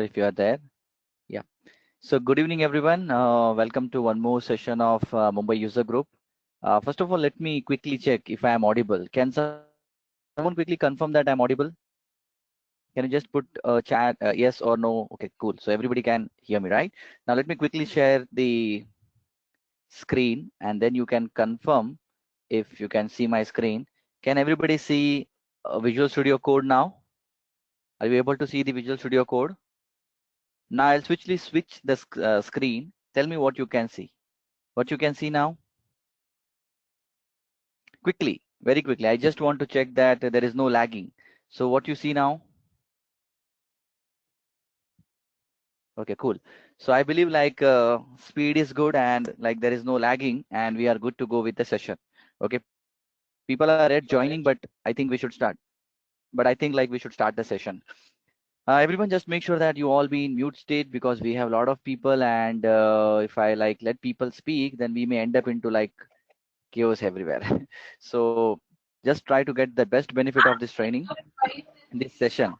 if you are there. Yeah. So good evening, everyone. Welcome to one more session of Mumbai User Group. First of all, let me quickly check if I am audible. Can someone quickly confirm that I'm audible? Can you just put chat yes or no? Okay, cool. So everybody can hear me, right? Now let me quickly share the screen and then you can confirm if you can see my screen. Can everybody see Visual Studio Code now? Are you able to see the Visual Studio Code? Now I'll switch the screen. Tell me what you can see. What you can see now? Quickly, very quickly. I just want to check that there is no lagging. So what you see now? Okay, cool. So I believe like speed is good and like there is no lagging and we are good to go with the session. Okay, people are yet joining, but I think we should start. But I think like we should start the session. Everyone just make sure that you all be in mute state because we have a lot of people and if I like let people speak, then we may end up into like chaos everywhere. So just try to get the best benefit of this training in this session.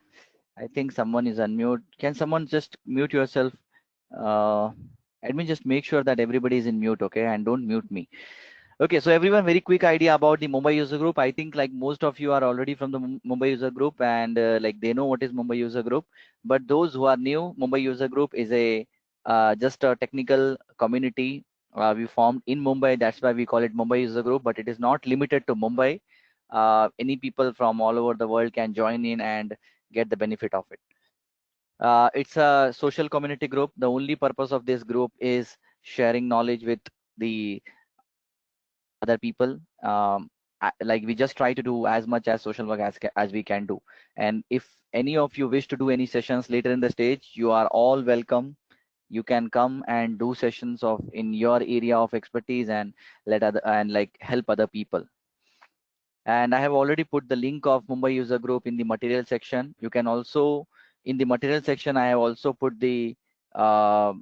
I think someone is unmute. Can someone just mute yourself? Uh, Admin, just make sure that everybody is in mute, okay? And don't mute me. Okay, so everyone, very quick idea about the Mumbai user group. I think like most of you are already from the Mumbai user group and like they know what is Mumbai user group. But those who are new, Mumbai user group is a just a technical community we formed in Mumbai. That's why we call it Mumbai user group. But it is not limited to Mumbai. Any people from all over the world can join in and get the benefit of it. It's a social community group. The only purpose of this group is sharing knowledge with the other people. Like we just try to do as much as social work as we can do. And if any of you wish to do any sessions later in the stage, you are all welcome. You can come and do sessions of in your area of expertise and let other and like help other people. And I have already put the link of Mumbai user group in the material section. You can also in the material section I have also put the uh,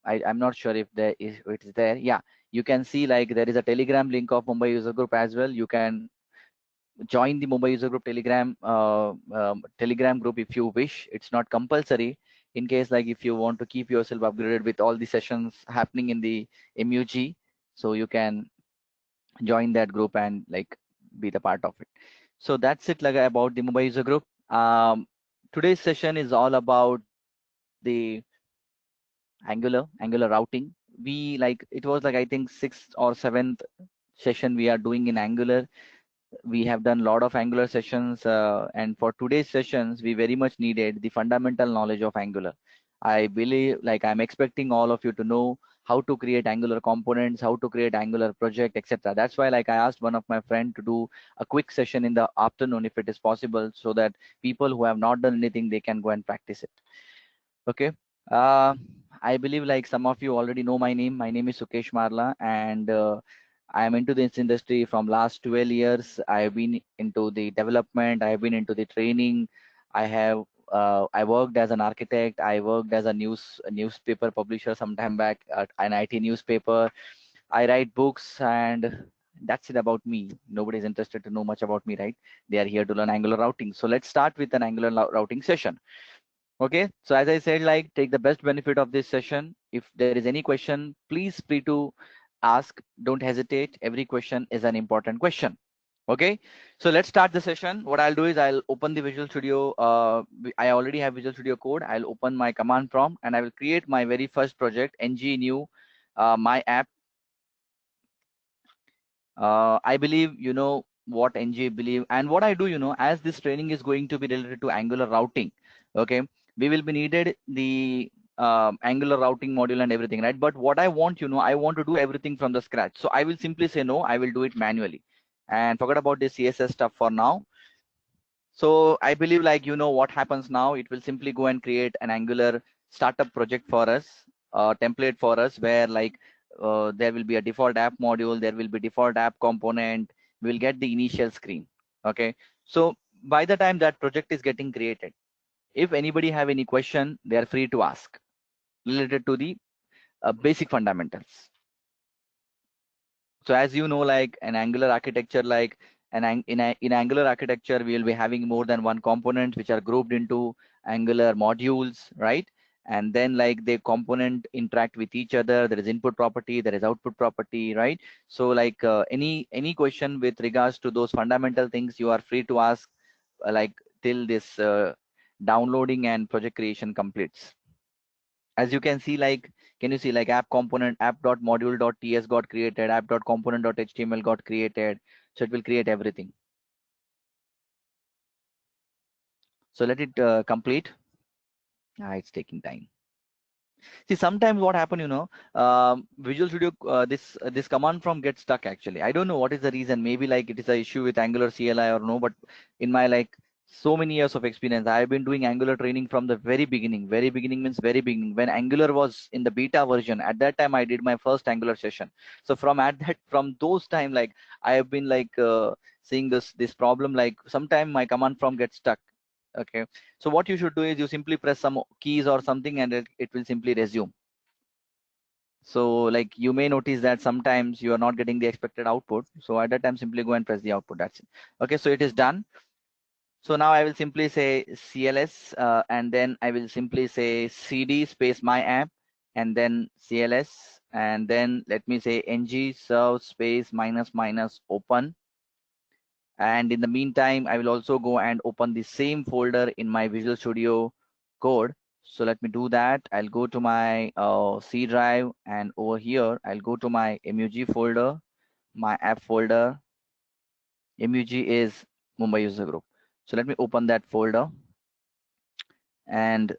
I'm not sure if there is it is there. Yeah, you can see like there is a Telegram link of Mumbai user group as well. You can join the Mumbai user group Telegram group if you wish. It's not compulsory. In case like if you want to keep yourself upgraded with all the sessions happening in the MUG, so you can join that group and like be the part of it. So that's it like about the Mumbai user group. Today's session is all about the Angular routing. We like it was like I think sixth or seventh session we are doing in Angular. We have done a lot of Angular sessions, and for today's sessions, we very much needed the fundamental knowledge of Angular. I believe, like, I'm expecting all of you to know how to create Angular components, how to create Angular project, etc. That's why, like, I asked one of my friend to do a quick session in the afternoon, if it is possible, so that people who have not done anything, they can go and practice it. Okay. Uh, I believe like some of you already know my name. My name is Sukesh Marla, and I am into this industry from last 12 years. I have been into the development. I have been into the training. I have I worked as an architect. I worked as a newspaper publisher sometime back at an IT newspaper. I write books, and that's it about me. Nobody's interested to know much about me, right? They are here to learn Angular routing. So let's start with an Angular routing session. Okay, so as I said, like take the best benefit of this session. If there is any question, please free to ask. Don't hesitate. Every question is an important question. Okay, so let's start the session. What I'll do is I'll open the Visual Studio. I already have Visual Studio Code. I'll open my command prompt and I will create my very first project, ng new my app. I believe you know what ng believe and what I do. You know, as this training is going to be related to Angular routing. Okay, we will be needed the Angular routing module and everything, right? But what I want, you know, I want to do everything from the scratch. So I will simply say no, I will do it manually and forget about the CSS stuff for now. So I believe like, you know, what happens now, it will simply go and create an Angular startup project for us, template for us where like there will be a default app module, there will be default app component, we'll get the initial screen. Okay. So by the time that project is getting created, if anybody have any question, they are free to ask related to the basic fundamentals. So as you know, like an Angular architecture, like in Angular architecture, we will be having more than one component which are grouped into Angular modules, right? and then like the component interact with each other. There is input property, there is output property, right? So like any question with regards to those fundamental things, you are free to ask like till this downloading and project creation completes. As you can see, like, can you see like app component app.module.ts got created, app.component.html got created. So it will create everything. So let it complete. It's taking time. See, sometimes what happen, Visual Studio, this command from gets stuck actually. I don't know what is the reason. Maybe like it is a issue with Angular CLI or no, but in my like so many years of experience, I've been doing Angular training from the very beginning. Very beginning means very beginning. When Angular was in the beta version, at that time I did my first Angular session. So from those time, like I have been like seeing this problem. Like sometime my command from gets stuck. Okay, so what you should do is you simply press some keys or something and it will simply resume. So like you may notice that sometimes you are not getting the expected output, so at that time simply go and press the output. That's it. Okay, so it is done. So now I will simply say CLS and then I will simply say cd space my app and then CLS, and then let me say ng serve space minus minus open. And in the meantime, I will also go and open the same folder in my Visual Studio Code. So let me do that. I'll go to my C drive, and over here, I'll go to my MUG folder, my app folder. MUG is Mumbai User Group. So let me open that folder, and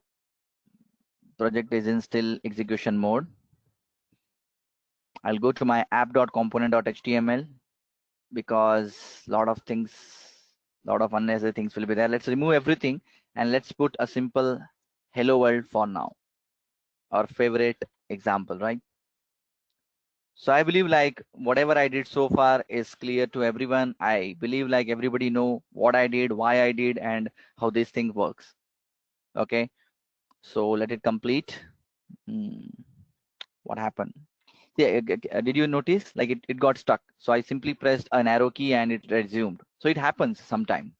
project is in still execution mode. I'll go to my app.component.html because a lot of things, lot of unnecessary things will be there. Let's remove everything and let's put a simple hello world for now, our favorite example, right? So I believe like whatever I did so far is clear to everyone. I believe like everybody know what I did, why I did, and how this thing works. Okay, so let it complete. What happened? Yeah, did you notice like it got stuck? So I simply pressed an arrow key and it resumed. So it happens sometime.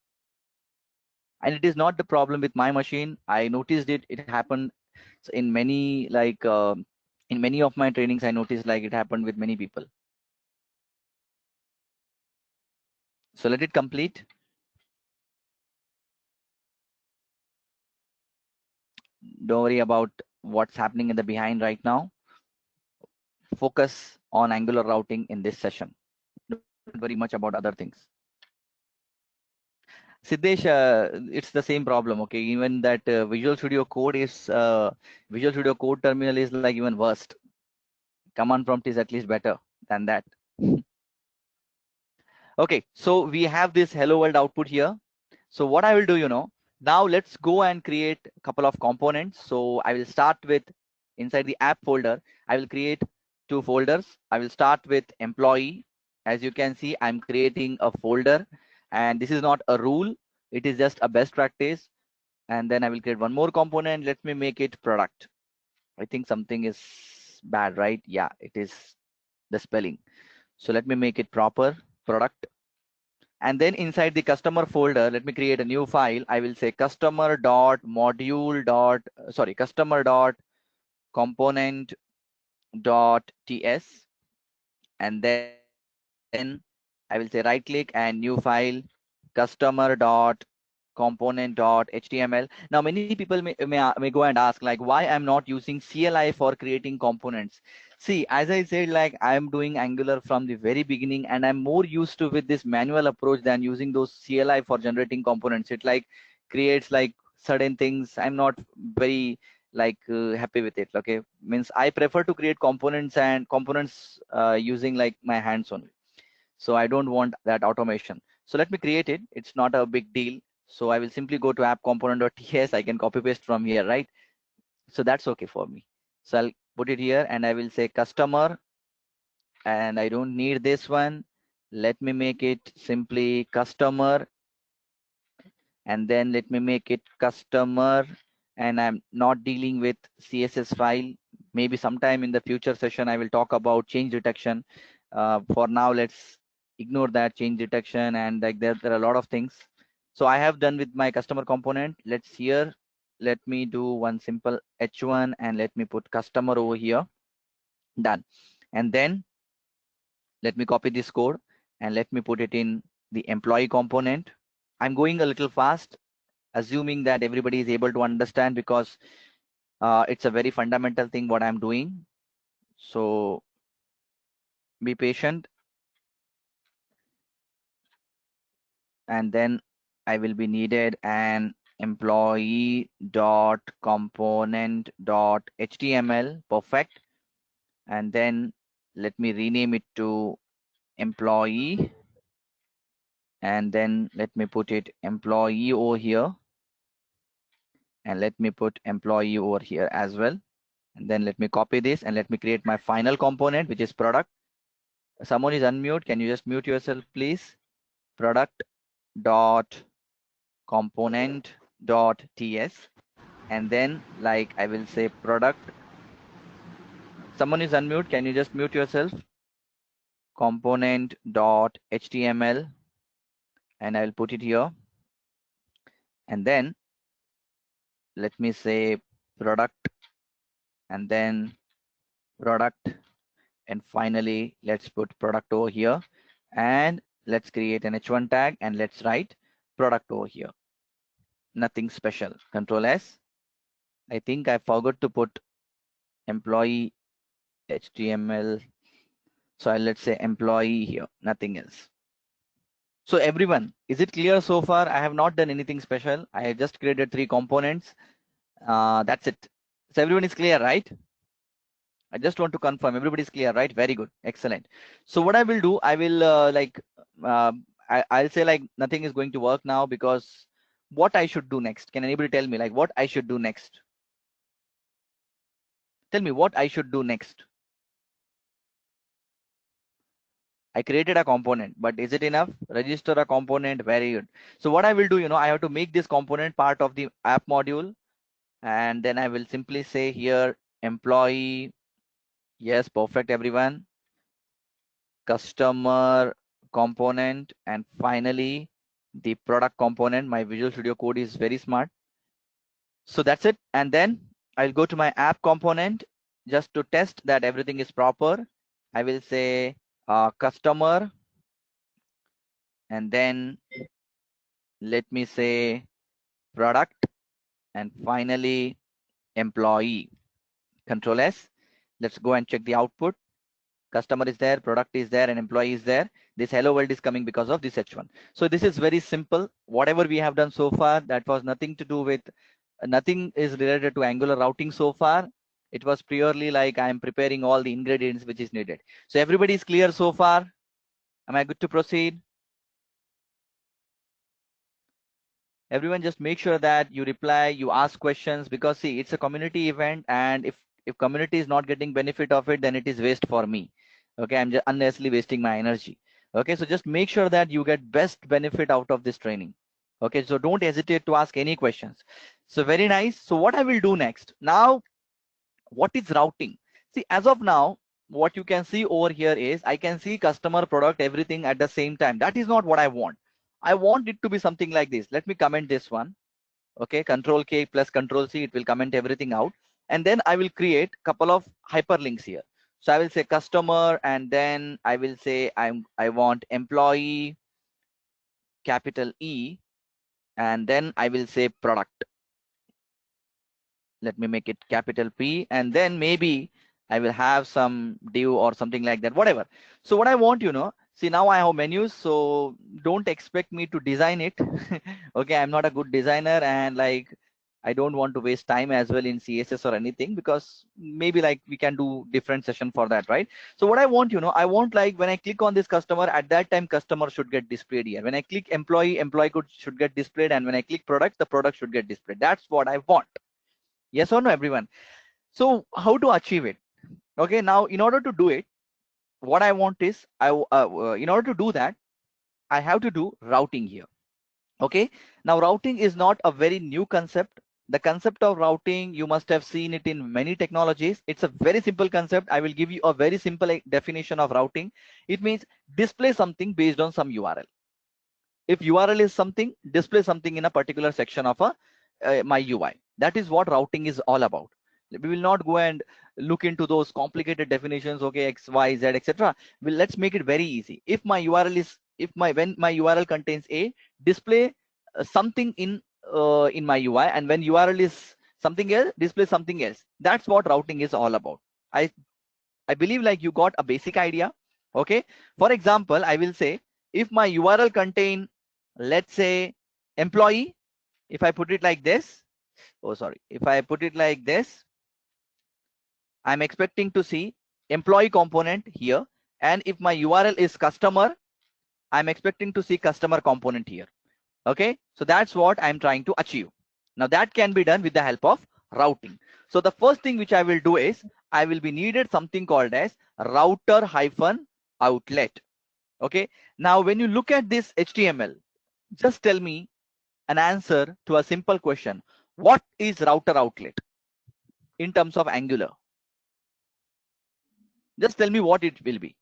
And it is not the problem with my machine. I noticed it happened in many like in many of my trainings. I noticed like it happened with many people. So let it complete. Don't worry about what's happening in the behind right now. Focus on Angular routing in this session. Don't worry much about other things. Siddesh, it's the same problem. Okay, even that Visual Studio Code is Visual Studio Code terminal is like even worst. Command prompt is at least better than that. Okay, so we have this hello world output here. So what I will do, now let's go and create a couple of components. So I will start with inside the app folder. I will create two folders. I will start with employee. As you can see, I'm creating a folder, and this is not a rule. It is just a best practice. And then I will create one more component. Let me make it product. I think something is bad, right? Yeah, it is the spelling. So let me make it proper product. And then inside the customer folder, let me create a new file. I will say customer dot module dot customer dot component dot ts, and then I will say right click and new file customer dot component.html. Now many people may go and ask like why I'm not using CLI for creating components. See, as I said, like I'm doing Angular from the very beginning, and I'm more used to with this manual approach than using those CLI for generating components. It like creates like certain things. I'm not very like happy with it. Okay, means I prefer to create components using like my hands only. So I don't want that automation. So let me create it. It's not a big deal. So I will simply go to app component.ts. I can copy paste from here, right? So that's okay for me. So I'll put it here and I will say customer, and I don't need this one. Let me make it simply customer, and then let me make it customer, and I'm not dealing with CSS file. Maybe sometime in the future session I will talk about change detection. For now, let's ignore that change detection, and like there are a lot of things. So I have done with my customer component. Let's here let me do one simple H1 and let me put customer over here. Done. And then let me copy this code and let me put it in the employee component. I'm going a little fast, assuming that everybody is able to understand, because it's a very fundamental thing what I'm doing. So be patient. And then I will be needed an employee dot component dot html. Perfect. And then let me rename it to employee, and then let me put it employee over here, and let me put employee over here as well. And then let me copy this and let me create my final component, which is product. Someone is unmute. Can you just mute yourself, please? Product dot component dot ts, and then like I will say product. Someone is unmute. Can you just mute yourself? Component dot html, and I will put it here. And then let me say product, and then product, and finally let's put product over here, and let's create an h1 tag and let's write product over here. Nothing special. Control S. I think I forgot to put employee html, so let's say employee here, nothing else. So everyone, is it clear so far? I have not done anything special. I have just created 3 components. That's it. So everyone is clear, right? I just want to confirm everybody's clear, right? Very good. Excellent. So what I will do, I will I'll say like nothing is going to work now, because what I should do next. Can anybody tell me like what I should do next? Tell me what I should do next. I created a component, but is it enough? Register a component. Very good. So what I will do, I have to make this component part of the app module, and then I will simply say here employee. Yes, perfect, everyone. Customer component, and finally the product component. My Visual Studio Code is very smart. So that's it. And then I'll go to my app component just to test that everything is proper. I will say customer, and then let me say product, and finally employee. Control S. Let's go and check the output. Customer is there, product is there, and employee is there. This hello world is coming because of this H1. So this is very simple. Whatever we have done so far, that was nothing to do with, nothing is related to Angular routing so far. It was purely like I am preparing all the ingredients which is needed. So everybody is clear so far? Am I good to proceed? Everyone just make sure that you reply, you ask questions, because see, it's a community event, and if community is not getting benefit of it, then it is waste for me. Okay, I'm just unnecessarily wasting my energy. Okay, so just make sure that you get best benefit out of this training. Okay, so don't hesitate to ask any questions. So very nice. So what I will do next now, what is routing? See, as of now, what you can see over here is I can see customer, product, everything at the same time. That is not what I want. I want it to be something like this. Let me comment this one. Okay, Control K plus Control C, it will comment everything out. And then I will create a couple of hyperlinks here. So I will say customer, and then I will say I want employee, capital E, and then I will say product. Let me make it capital P, and then maybe I will have some div or something like that, whatever. So what I want, see, now I have menus, so don't expect me to design it. Okay, I'm not a good designer, and like I don't want to waste time as well in CSS or anything, because maybe like we can do different session for that, right? So what I want, I want like when I click on this customer, at that time customer should get displayed here. When I click employee, employee should get displayed, and when I click product, the product should get displayed. That's what I want. Yes or no, everyone? So how to achieve it? Okay, now in order to do it, what I want is in order to do that, I have to do routing here. Okay, now routing is not a very new concept. The concept of routing, you must have seen it in many technologies. It's a very simple concept. I will give you a very simple definition of routing. It means display something based on some URL. If URL is something, display something in a particular section of a my UI. That is what routing is all about. We will not go and look into those complicated definitions, okay, X, Y, Z, etc. Well, let's make it very easy. If my URL is, when my URL contains a, display something in my UI, and when URL is something else, display something else. That's what routing is all about. I believe like you got a basic idea. Okay. For example, I will say if my URL contain, let's say, employee, if I put it like this, oh sorry, if I put it like this, I'm expecting to see employee component here. And if my URL is customer, I'm expecting to see customer component here. Okay, so that's what I'm trying to achieve. Now that can be done with the help of routing. So the first thing which I will do is I will be needed something called as router hyphen outlet. Okay, now when you look at this HTML, just tell me an answer to a simple question. What is router outlet in terms of Angular? Just tell me what it will be.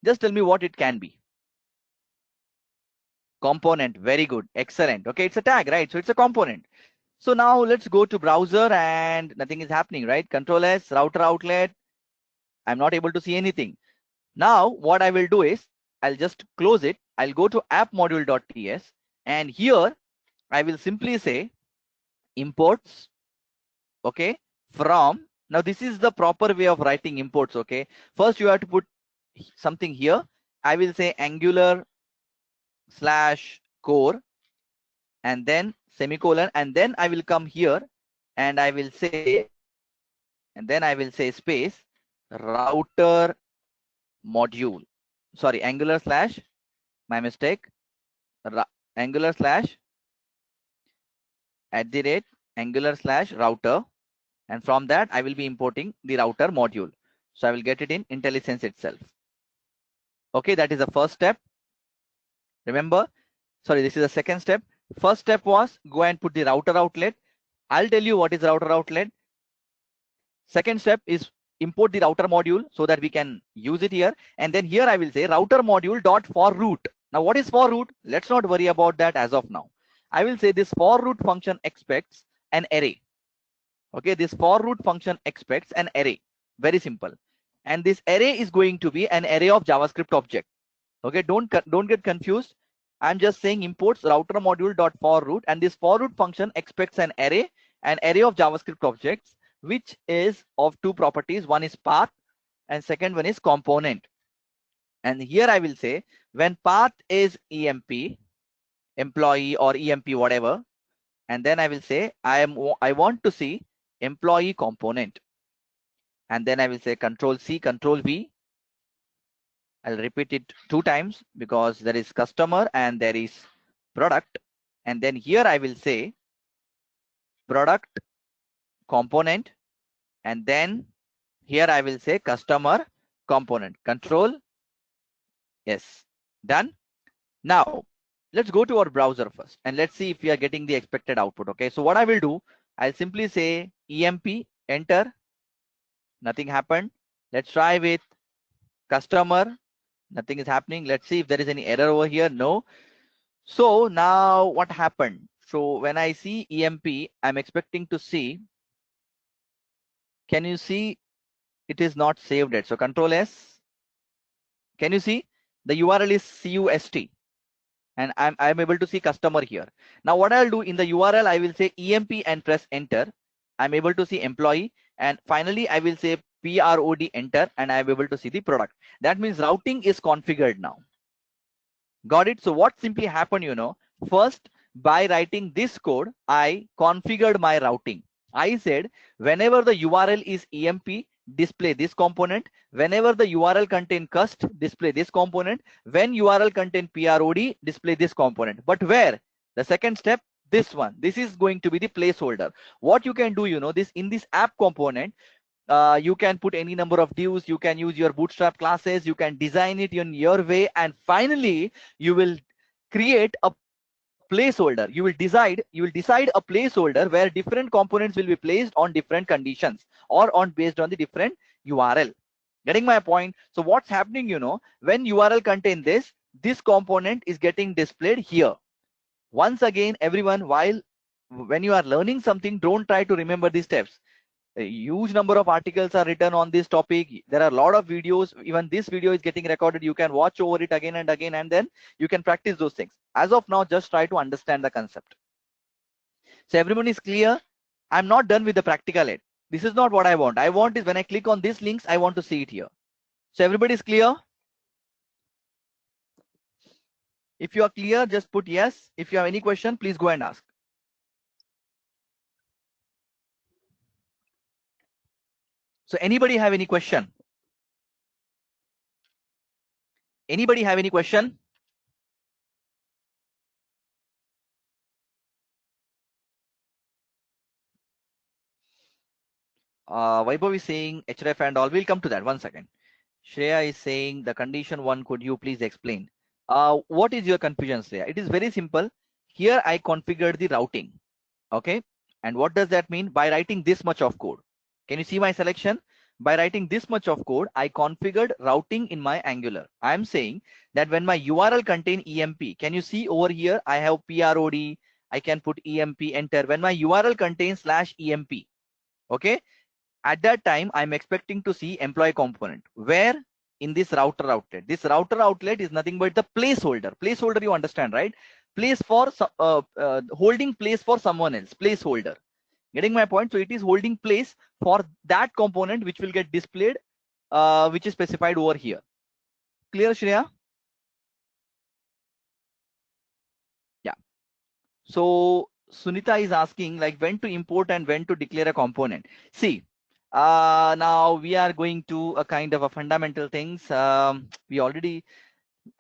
Just tell me what it can be. Component. Very good. Excellent. Okay, it's a tag, right? So it's a component. So now let's go to browser and nothing is happening, right? Control S, router outlet. I'm not able to see anything. Now what I will do is I'll just close it. I'll go to appmodule.ts and here I will simply say imports. Okay, from, now this is the proper way of writing imports. Okay, first you have to put something here. I will say Angular / core and then semicolon, and then I will come here and I will say, and then I will say space router module, sorry, Angular / my mistake, Angular @ Angular / router, and from that I will be importing the router module. So I will get it in IntelliSense itself. Okay, that is the first step. Remember, sorry, this is the second step. First step was go and put the router outlet. I'll tell you what is router outlet. Second step is import the router module so that we can use it here. And then here I will say router module dot for root. Now what is for root? Let's not worry about that as of now. I will say this for root function expects an array. Okay, this for root function expects an array. Very simple. And this array is going to be an array of JavaScript object. Okay, don't get confused. I'm just saying imports router module dot for root, and this for root function expects an array of JavaScript objects, which is of two properties. One is path and second one is component. And here I will say when path is EMP, employee or EMP whatever, and then I will say I want to see employee component, and then I will say Control C, Control V. I'll repeat it 2 times because there is customer and there is product, and then here I will say product component, and then here I will say customer component. Control yes, done. Now let's go to our browser first and let's see if we are getting the expected output. Okay, so what I will do, I'll simply say EMP, enter, nothing happened. Let's try with customer, nothing is happening. Let's see if there is any error over here. No. So now what happened? So when I see EMP, I'm expecting to see, can you see it is not saved yet? So Control S, can you see the URL is CUST and I'm able to see customer here. Now what I'll do in the URL, I will say EMP and press enter. I'm able to see employee, and finally I will say PROD enter, and I'm able to see the product. That means routing is configured now. Got it? So what simply happened, first by writing this code, I configured my routing. I said whenever the URL is EMP, display this component. Whenever the URL contain cust, display this component. When URL contain PROD, display this component. But where? The second step, this one. This is going to be the placeholder. What you can do, this in this app component, you can put any number of divs, you can use your bootstrap classes, you can design it in your way, and finally you will create a placeholder. You will decide a placeholder where different components will be placed on different conditions or on based on the different URL. Getting my point? So what's happening, when URL contain this, this component is getting displayed here. Once again, everyone, when you are learning something, don't try to remember these steps. A huge number of articles are written on this topic. There are a lot of videos. Even this video is getting recorded. You can watch over it again and again, and then you can practice those things. As of now, just try to understand the concept. So everyone is clear. I'm not done with the practical yet. This is not what I want. I want is when I click on these links, I want to see it here. So everybody is clear. If you are clear, just put yes. If you have any question, please go and ask. So anybody have any question? Anybody have any question? Vaibhav is saying href and all. We'll come to that. One second. Shreya is saying the condition one. Could you please explain? What is your confusion, Shreya? It is very simple. Here I configured the routing. Okay. And what does that mean? By writing this much of code. Can you see my selection? By writing this much of code, I configured routing in my Angular. I'm saying that when my URL contain EMP, can you see over here? I have PROD. I can put EMP, enter. When my URL contains /EMP, okay, at that time I'm expecting to see employee component. Where? In this router outlet. This router outlet is nothing but the placeholder. Placeholder, you understand, right? Place for holding place for someone else. Placeholder. Getting my point? So it is holding place for that component which will get displayed, which is specified over here. Clear, Shreya? Yeah. So Sunita is asking like when to import and when to declare a component. See, now we are going to a kind of a fundamental things. We already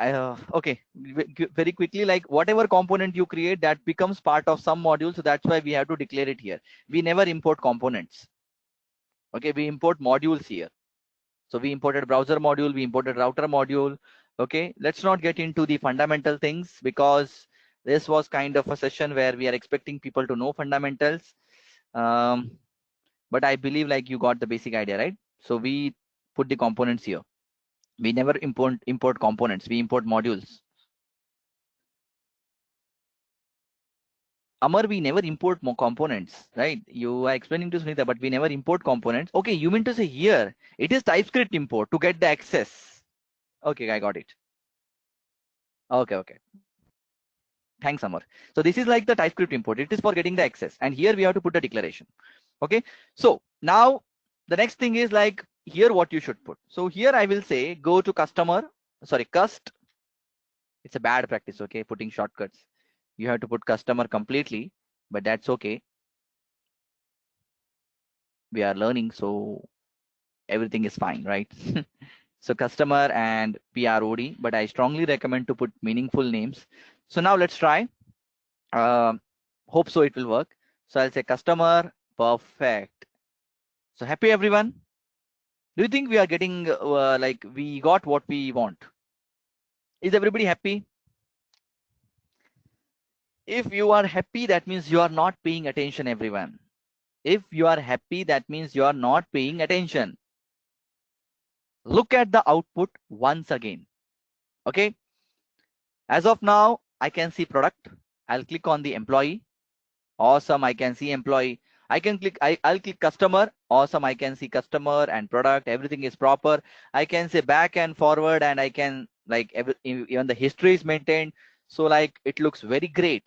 okay, very quickly, like whatever component you create, that becomes part of some module. So that's why we have to declare it here. We never import components. Okay, we import modules here. So we imported browser module, we imported router module. Okay, let's not get into the fundamental things because this was kind of a session where we are expecting people to know fundamentals. But I believe like you got the basic idea, right? So we put the components here. We never import components, we import modules. Amar, we never import more components, right? You are explaining to Sunita, but we never import components. Okay, you mean to say here, it is TypeScript import to get the access. Okay, I got it. Okay, okay. Thanks, Amar. So this is like the TypeScript import. It is for getting the access. And here we have to put a declaration. Okay. So now the next thing is like here what you should put. So here I will say go to customer, sorry, cust. It's a bad practice, okay, putting shortcuts. You have to put customer completely, but that's okay. We are learning, so everything is fine, right? So customer and PROD, but I strongly recommend to put meaningful names. So now let's try. Hope so it will work. So I'll say customer, perfect. So happy everyone. Do you think we are getting like we got what we want? Is everybody happy? If you are happy, that means you are not paying attention, everyone. If you are happy, that means you are not paying attention. Look at the output once again. Okay. As of now, I can see product. I'll click on the employee. Awesome. I can see employee. I can click, I'll click customer. Awesome. I can see customer and product. Everything is proper. I can say back and forward, and I can like even the history is maintained. So like it looks very great.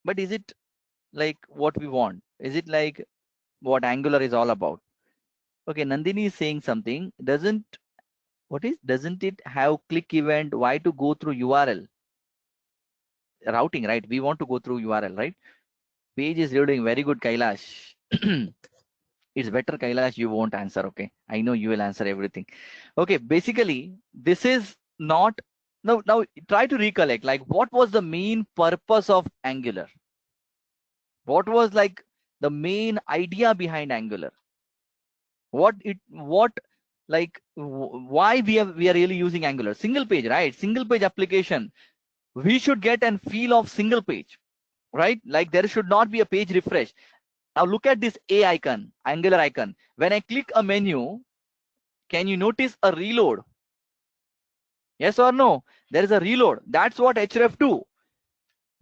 But is it like what we want? Is it like what Angular is all about? Okay, Nandini is saying something. Doesn't it have click event? Why to go through URL? Routing, right? We want to go through URL, right? Page is reading very good, Kailash. It's better, Kailash, you won't answer. Okay, I know you will answer everything. Okay, basically this is not now try to recollect like what was the main purpose of Angular. What was like the main idea behind Angular? What like why we are really using Angular? Single page, right? Single page application. We should get an feel of single page, right? Like there should not be a page refresh. Now look at this A icon, Angular icon. When I click a menu, can you notice a reload? Yes or no? There is a reload. That's what href do.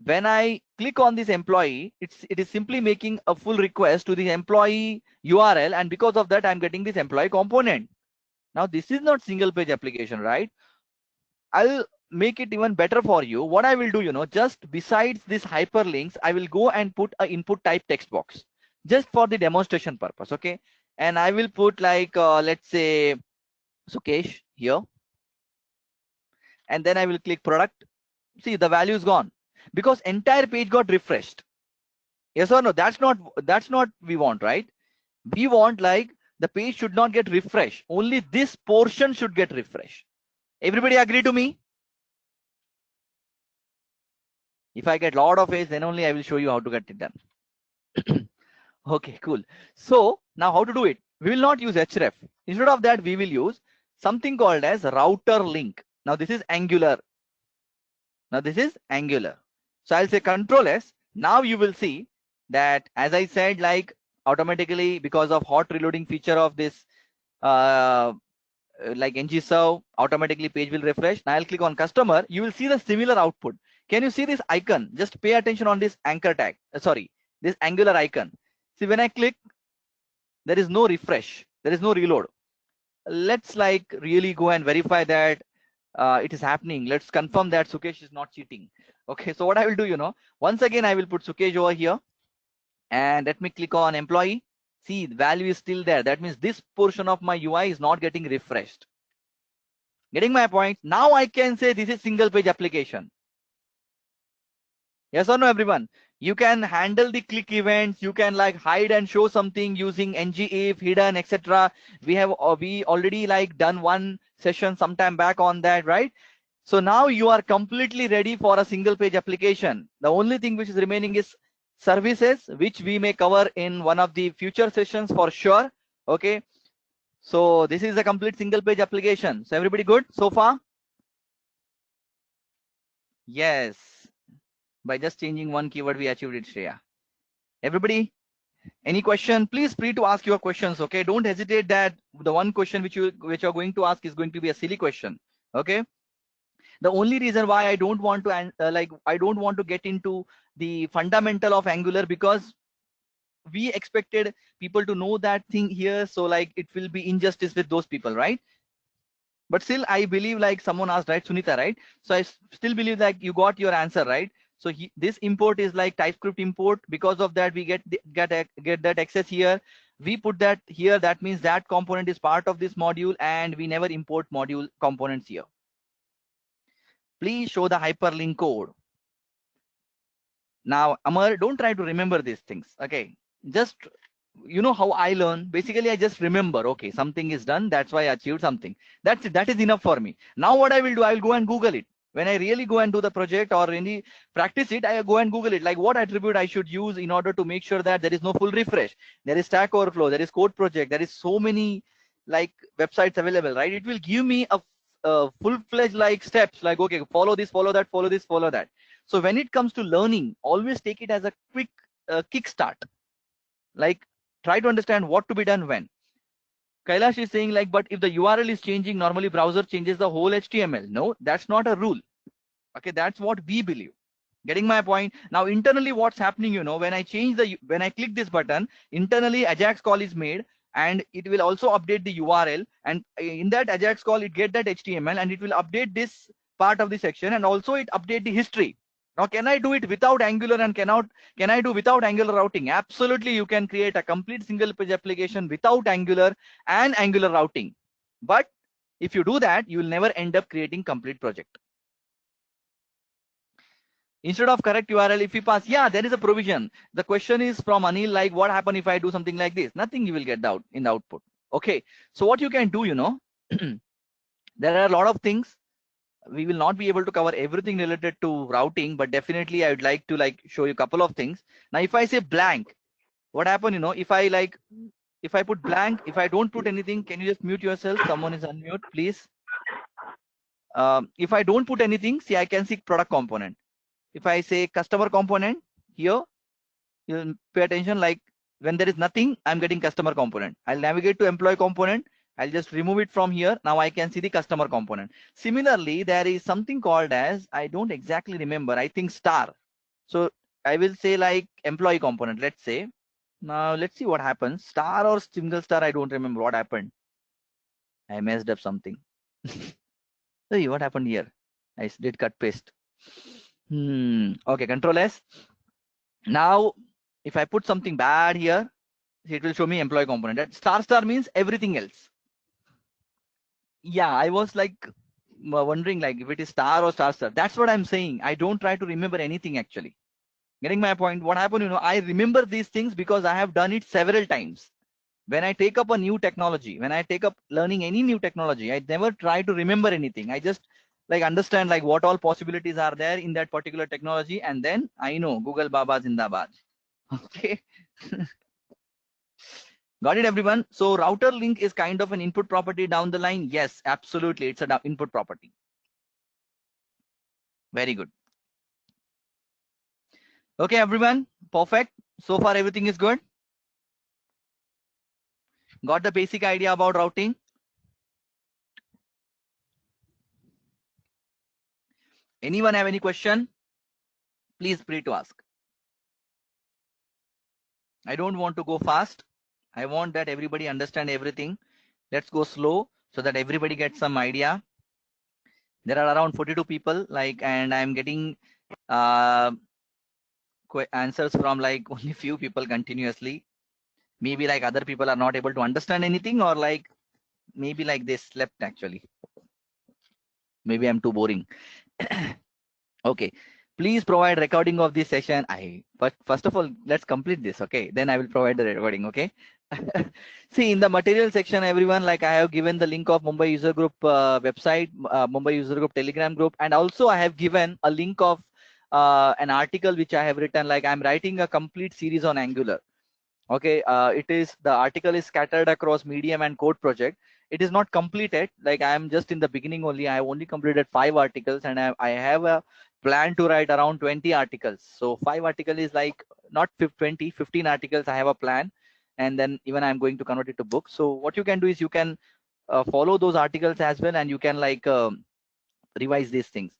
When I click on this employee, it is simply making a full request to the employee URL, and because of that, I'm getting this employee component. Now, this is not single page application, right? I'll make it even better for you. What I will do, just besides this hyperlinks, I will go and put a input type text box just for the demonstration purpose. Okay. And I will put like, let's say Sukesh here. And then I will click product. See, the value is gone because entire page got refreshed. Yes or no? That's not we want, right? We want like the page should not get refreshed. Only this portion should get refreshed. Everybody agree to me? If I get a lot of A's, then only I will show you how to get it done. Okay, cool. So now how to do it? We will not use href. Instead of that, we will use something called as router link. Now this is Angular. So I'll say Control S. Now you will see that, as I said, like automatically because of hot reloading feature of this like ngserve, automatically page will refresh. Now I'll click on customer. You will see the similar output. Can you see this icon? Just pay attention on this anchor tag. This Angular icon. See, when I click, there is no refresh. There is no reload. Let's like really go and verify that it is happening. Let's confirm that Sukesh is not cheating. Okay, so what I will do, once again, I will put Sukesh over here and let me click on employee. See, the value is still there. That means this portion of my UI is not getting refreshed. Getting my point? Now I can say this is single page application. Yes or no, everyone? You can handle the click events. You can like hide and show something using ngIf, hidden, etc. We already like done one session sometime back on that, right? So now you are completely ready for a single page application. The only thing which is remaining is services, which we may cover in one of the future sessions for sure. Okay. So this is a complete single page application. So everybody good so far? Yes. By just changing one keyword, we achieved it, Shreya. Everybody, any question? Please free to ask your questions. Okay. Don't hesitate that the one question which you're going to ask is going to be a silly question. Okay. The only reason why I don't want to I don't want to get into the fundamental of Angular, because we expected people to know that thing here, so like it will be injustice with those people, right? But still I believe, like someone asked, right, Sunita, right? So I still believe like you got your answer, right? So this import is like TypeScript import. Because of that, we get that access here. We put that here. That means that component is part of this module, and we never import module components here. Please show the hyperlink code. Now, Amar, don't try to remember these things. Okay, just how I learn. Basically, I just remember, okay, something is done. That's why I achieved something. That's it. That is enough for me. Now, what I will do, I will go and Google it. When I really go and do the project or any practice it, I go and Google it. Like what attribute I should use in order to make sure that there is no full refresh. There is Stack Overflow. There is Code Project. There is so many like websites available, right? It will give me a full-fledged like steps. Like, okay, follow this, follow that, follow this, follow that. So when it comes to learning, always take it as a quick kickstart. Like try to understand what to be done when. Kailash is saying like, but if the URL is changing, normally browser changes the whole HTML. No, that's not a rule. Okay, that's what we believe. Getting my point? Now internally what's happening, when I click this button, internally Ajax call is made, and it will also update the URL, and in that Ajax call it get that HTML and it will update this part of the section, and also it update the history. Now, can I do it without Angular, and can I do without Angular routing? Absolutely, you can create a complete single page application without Angular and Angular routing. But if you do that, you will never end up creating complete project. Instead of correct URL, if you pass, yeah, there is a provision. The question is from Anil, like what happen if I do something like this? Nothing, you will get out in the output. Okay, so what you can do, there are a lot of things. We will not be able to cover everything related to routing, but definitely I would like to like show you a couple of things. Now, if I say blank, what happen, if I put blank, if I don't put anything, can you just mute yourself? Someone is unmute, please. If I don't put anything, see, I can see product component. If I say customer component here, you'll pay attention, like when there is nothing, I'm getting customer component. I'll navigate to employee component. I'll just remove it from here. Now I can see the customer component. Similarly, there is something called as, I don't exactly remember, I think star. So I will say like employee component, let's say. Now let's see what happens. Star or single star, I don't remember what happened. I messed up something. Hey, what happened here? I did cut paste. Okay, control S. Now, if I put something bad here, it will show me employee component. That star means everything else. Yeah, I was like wondering like if it is star or star. That's what I'm saying. I don't try to remember anything actually. Getting my point? What happened, you know, I remember these things because I have done it several times. When I take up a new technology, when I take up learning any new technology, I never try to remember anything. I just like understand like what all possibilities are there in that particular technology, and then I know Google Baba Zindabad. Okay. Got it, everyone? So router link is kind of an input property down the line. Yes, absolutely. It's an input property. Very good. Okay, everyone. Perfect. So far, everything is good. Got the basic idea about routing? Anyone have any question? Please free to ask. I don't want to go fast. I want that everybody understand everything. Let's go slow so that everybody gets some idea. There are around 42 people, like, and I'm getting answers from like only few people continuously. Maybe like other people are not able to understand anything, or like maybe like they slept actually. Maybe I'm too boring. Okay, please provide recording of this session. But first of all, let's complete this. Okay, then I will provide the recording. Okay. See, in the material section, everyone, like I have given the link of Mumbai User Group website, Mumbai User Group Telegram group, and also I have given a link of an article which I have written. Like I'm writing a complete series on Angular. Okay, the article is scattered across Medium and Code project. It is not completed. Like I am just in the beginning only. I have only completed 5 articles, and I have a plan to write around 20 articles. So 5 articles is like not 20, 15 articles. I have a plan, and then even I'm going to convert it to books. So what you can do is you can follow those articles as well, and you can like revise these things.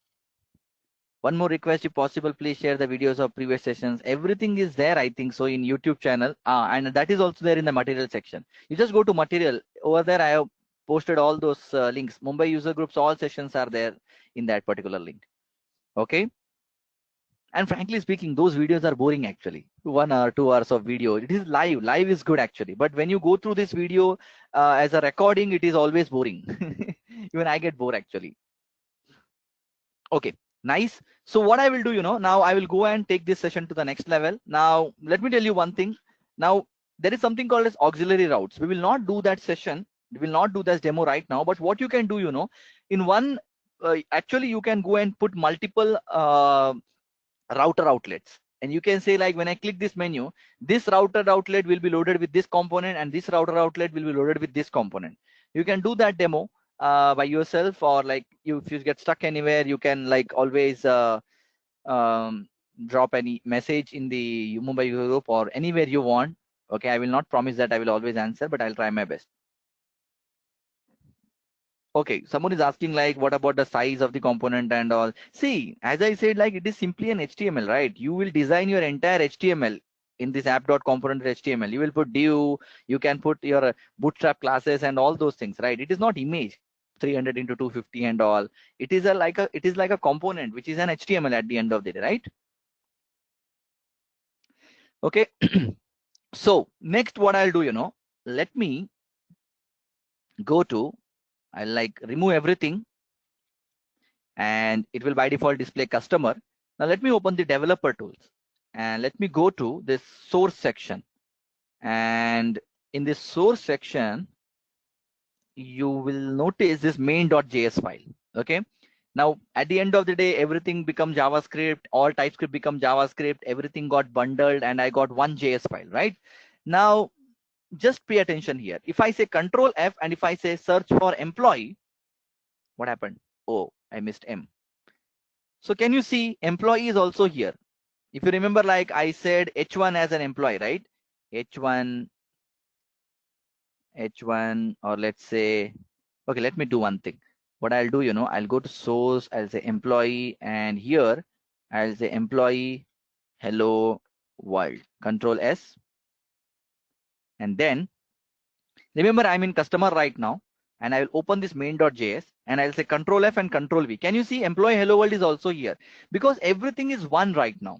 One more request, if possible, please share the videos of previous sessions. Everything is there, I think so, in YouTube channel, and that is also there in the material section. You just go to material. Over there, I have posted all those links. Mumbai user groups, all sessions are there in that particular link. Okay. And frankly speaking, those videos are boring actually. 1 hour, 2 hours of video. It is live. Live is good actually. But when you go through this video as a recording, it is always boring. Even I get bored actually. Okay, nice. So what I will do, you know, now I will go and take this session to the next level. Now, let me tell you one thing. Now, there is something called as auxiliary routes. We will not do that session. We will not do this demo right now. But what you can do, you know, in one, actually, you can go and put multiple router outlets. And you can say like, when I click this menu, this router outlet will be loaded with this component, and this router outlet will be loaded with this component. You can do that demo by yourself, or like if you get stuck anywhere, you can like always drop any message in the Mumbai group or anywhere you want. Okay, I will not promise that I will always answer, but I'll try my best. Okay, someone is asking like, what about the size of the component and all? See, as I said, like it is simply an HTML, right? You will design your entire HTML in this app.component HTML. You will put div, you can put your bootstrap classes and all those things, right? It is not image 300 into 250 and all. It is like a component which is an HTML at the end of the day, right? Okay. So next, what I'll do, you know, let me go to, I'll like remove everything, and it will by default display customer. Now let me open the developer tools, and let me go to this source section. And in this source section, you will notice this main.js file. Okay. Now at the end of the day, everything becomes JavaScript, all TypeScript become JavaScript, everything got bundled, and I got one JS file, right? Now just pay attention here. If I say Control F, and if I say search for employee, what happened? Oh, I missed M. So can you see employee is also here? If you remember, like I said, H1 as an employee, right? H1 H1, or let's say, okay, let me do one thing. What I'll do, I'll go to source, I'll say employee, and here I'll say employee hello world, Control S. And then remember, I'm in customer right now, and I will open this main.js and I'll say Control F and Control V. Can you see employee hello world is also here, because everything is one right now.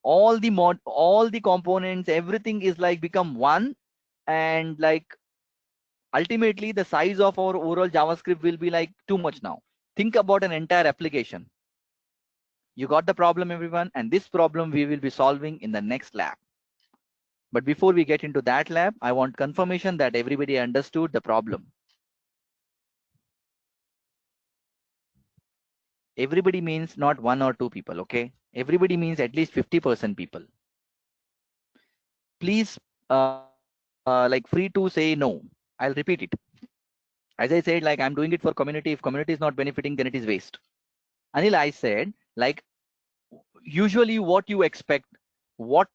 All the components, everything is like become one, and like ultimately the size of our overall JavaScript will be like too much now. Think about an entire application. You got the problem, everyone, and this problem we will be solving in the next lab. But before we get into that lab, I want confirmation that everybody understood the problem. Everybody means not one or two people, okay? Everybody means at least 50% people. Please, like free to say no. I'll repeat it. As I said, like I'm doing it for community. If community is not benefiting, then it is waste. Anil, I said, like usually what you expect, what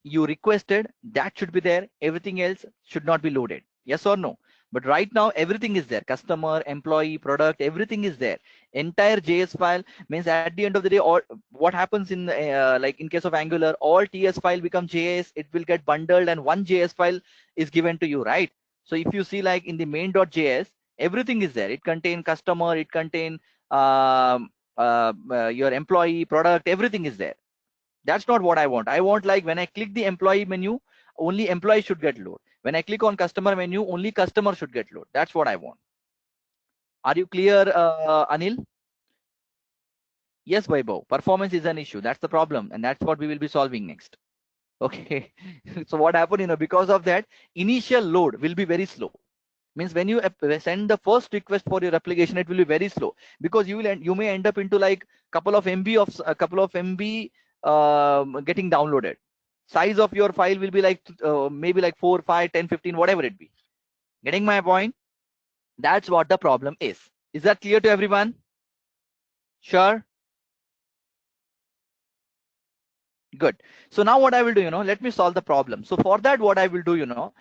you requested, that should be there. Everything else should not be loaded. Yes or no? But right now everything is there. Customer, employee, product, everything is there. Entire JS file means at the end of the day, all what happens in like in case of Angular, all TS file become JS. It will get bundled and one JS file is given to you, right? So if you see like in the main.js, everything is there. It contain customer, it contain your employee, product, everything is there. That's not what I want. I want like when I click the employee menu, only employee should get load. When I click on customer menu, only customer should get load. That's what I want. Are you clear, Anil? Yes, Vaibhav. Performance is an issue. That's the problem, and that's what we will be solving next. Okay. So what happened, because of that, initial load will be very slow. Means when you send the first request for your application, it will be very slow, because you may end up into like couple of MB getting downloaded. Size of your file will be like maybe like 4, 5, 10, 15, whatever it be. Getting my point? That's what the problem is. Is that clear to everyone? Sure. Good. So now what I will do, let me solve the problem. So for that, what I will do,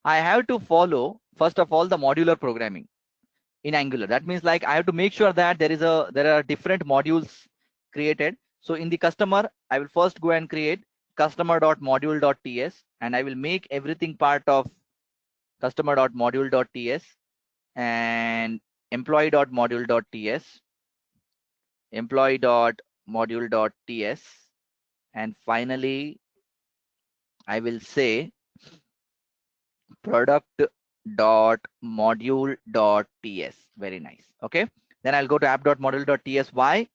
I have to follow first of all the modular programming in Angular. That means like I have to make sure that there are different modules created. So in the customer, I will first go and create customer.module.ts, and I will make everything part of customer.module.ts, and employee.module.ts, employee.module.ts, and finally I will say product.module.ts. Very nice. Okay. Then I'll go to app.module.ts. Why?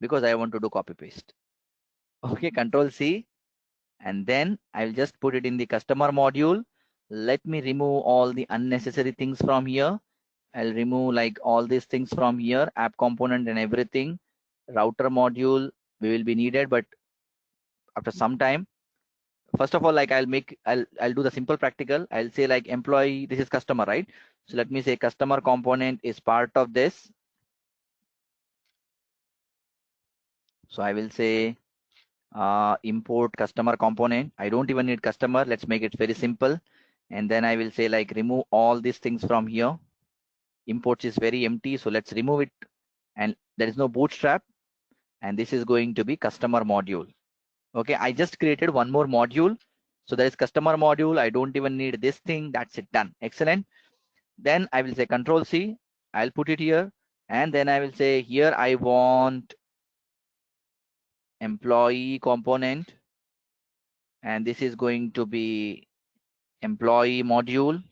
Because I want to do copy paste. Okay, Control C, and then I'll just put it in the customer module. Let me remove all the unnecessary things from here. I'll remove like all these things from here, app component and everything. Router module we will be needed, but after some time. First of all, like I'll do the simple practical. I'll say like employee, this is customer, right? So let me say customer component is part of this. So I will say import customer component. I don't even need customer. Let's make it very simple. And then I will say like remove all these things from here. Imports is very empty, so let's remove it. And there is no bootstrap. And this is going to be customer module. Okay, I just created one more module. So there is customer module. I don't even need this thing. That's it, done. Excellent. Then I will say Control C. I'll put it here. And then I will say here I want employee component. And this is going to be employee module.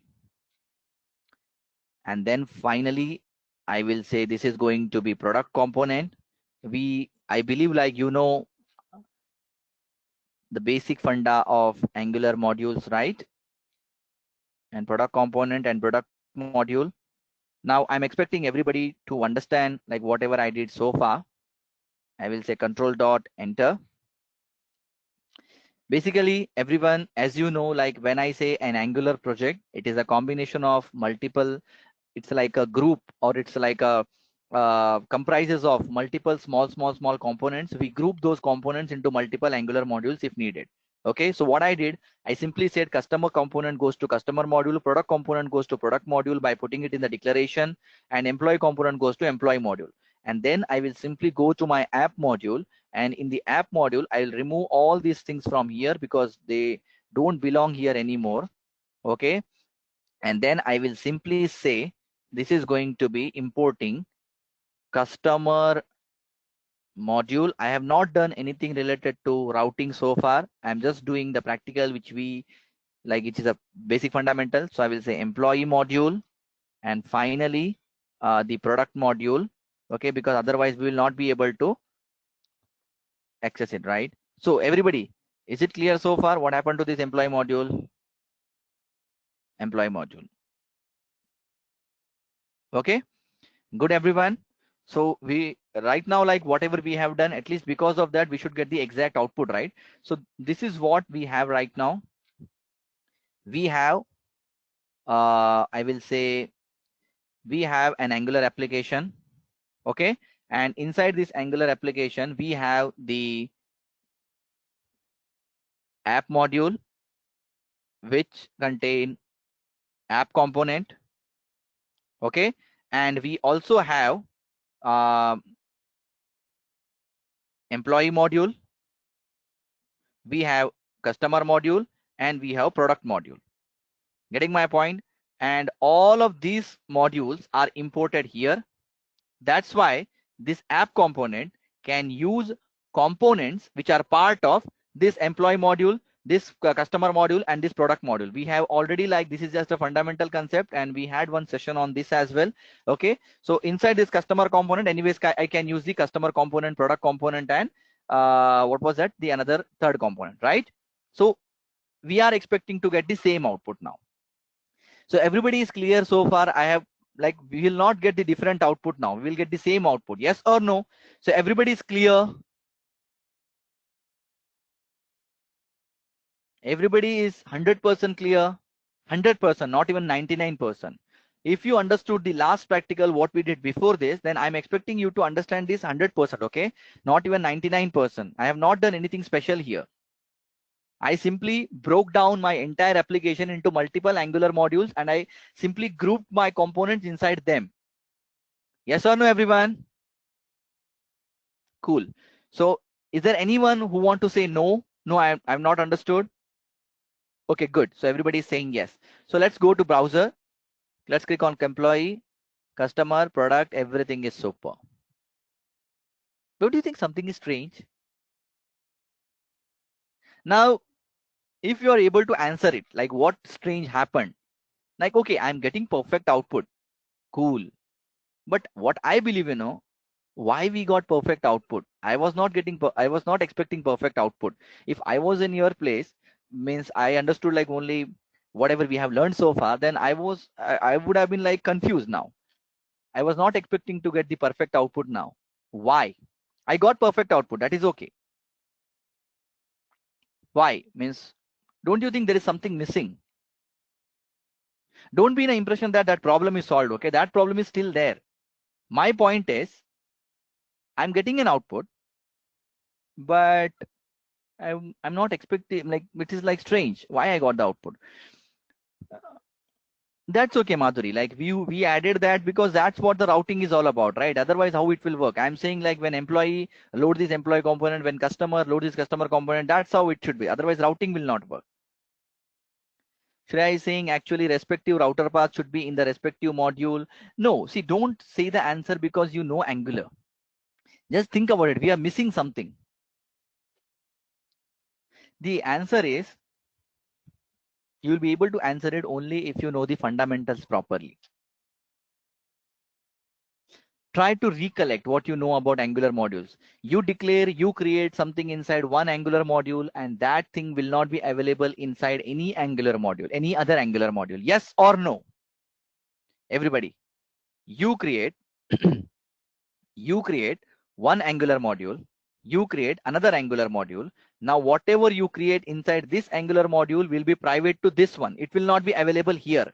And then finally, I will say this is going to be product component. I believe like the basic funda of Angular modules, right? And product component and product module. Now I'm expecting everybody to understand like whatever I did so far. I will say control dot enter. Basically, everyone, as you know, like when I say an Angular project, it is a combination of multiple, it's like a group, or it's like a comprises of multiple small components. We group those components into multiple Angular modules if needed. Okay, so what I did, I simply said customer component goes to customer module, product component goes to product module by putting it in the declaration, and employee component goes to employee module. And then I will simply go to my app module, and in the app module, I'll remove all these things from here because they don't belong here anymore. Okay, and then I will simply say this is going to be importing customer module. I have not done anything related to routing so far. I'm just doing the practical, which we like, it is a basic fundamental. So I will say employee module, and finally the product module. Okay, because otherwise we will not be able to access it, right? So everybody, is it clear so far what happened to this employee module? Employee module. Okay, good everyone. So we right now, like whatever we have done, at least because of that we should get the exact output, right? So this is what we have right now. We have I will say we have an Angular application. Okay, and inside this Angular application we have the app module, which contain app component. Okay, and we also have uh, employee module, we have customer module, and we have product module. Getting my point? And all of these modules are imported here. That's why this app component can use components which are part of this employee module, this customer module, and this product module. We have already, like, this is just a fundamental concept, and we had one session on this as well. Okay, so inside this customer component, anyways, I can use the customer component, product component, and what was that? The another third component, right? So we are expecting to get the same output now. So everybody is clear so far? I have, like, we will not get the different output now. We will get the same output. Yes or no? So everybody is clear? Everybody is 100% clear? 100%, not even 99%. If you understood the last practical, what we did before this, then I'm expecting you to understand this 100%, okay? Not even 99%. I have not done anything special here. I simply broke down my entire application into multiple Angular modules, and I simply grouped my components inside them. Yes or no, everyone? Cool. So is there anyone who want to say no? No, I've not understood. Okay, good. So everybody is saying yes. So let's go to browser. Let's click on employee, customer, product, everything is super. Don't you think something is strange? Now, if you are able to answer it, like what strange happened? Like, okay, I'm getting perfect output. Cool. But what I believe, why we got perfect output? I was not expecting perfect output. If I was in your place, means I understood like only whatever we have learned so far, then I would have been like confused now. I was not expecting to get the perfect output now. Why? I got perfect output, that is okay. Why? Means, don't you think there is something missing? Don't be in an impression that that problem is solved. Okay, that problem is still there. My point is, I'm getting an output, but I'm not expecting, like, it is like strange why I got the output. That's okay, Madhuri. Like we added that because that's what the routing is all about, right? Otherwise, how it will work? I'm saying like when employee load this employee component, when customer load this customer component, that's how it should be. Otherwise, routing will not work. Shreya is saying actually respective router path should be in the respective module. No, see, don't say the answer because you know Angular. Just think about it. We are missing something. The answer is, you will be able to answer it only if you know the fundamentals properly. Try to recollect what you know about Angular modules. You declare, you create something inside one Angular module, and that thing will not be available inside any Angular module, any other Angular module. Yes or no? Everybody, you create, you create one Angular module, you create another Angular module. Now, whatever you create inside this Angular module will be private to this one. It will not be available here.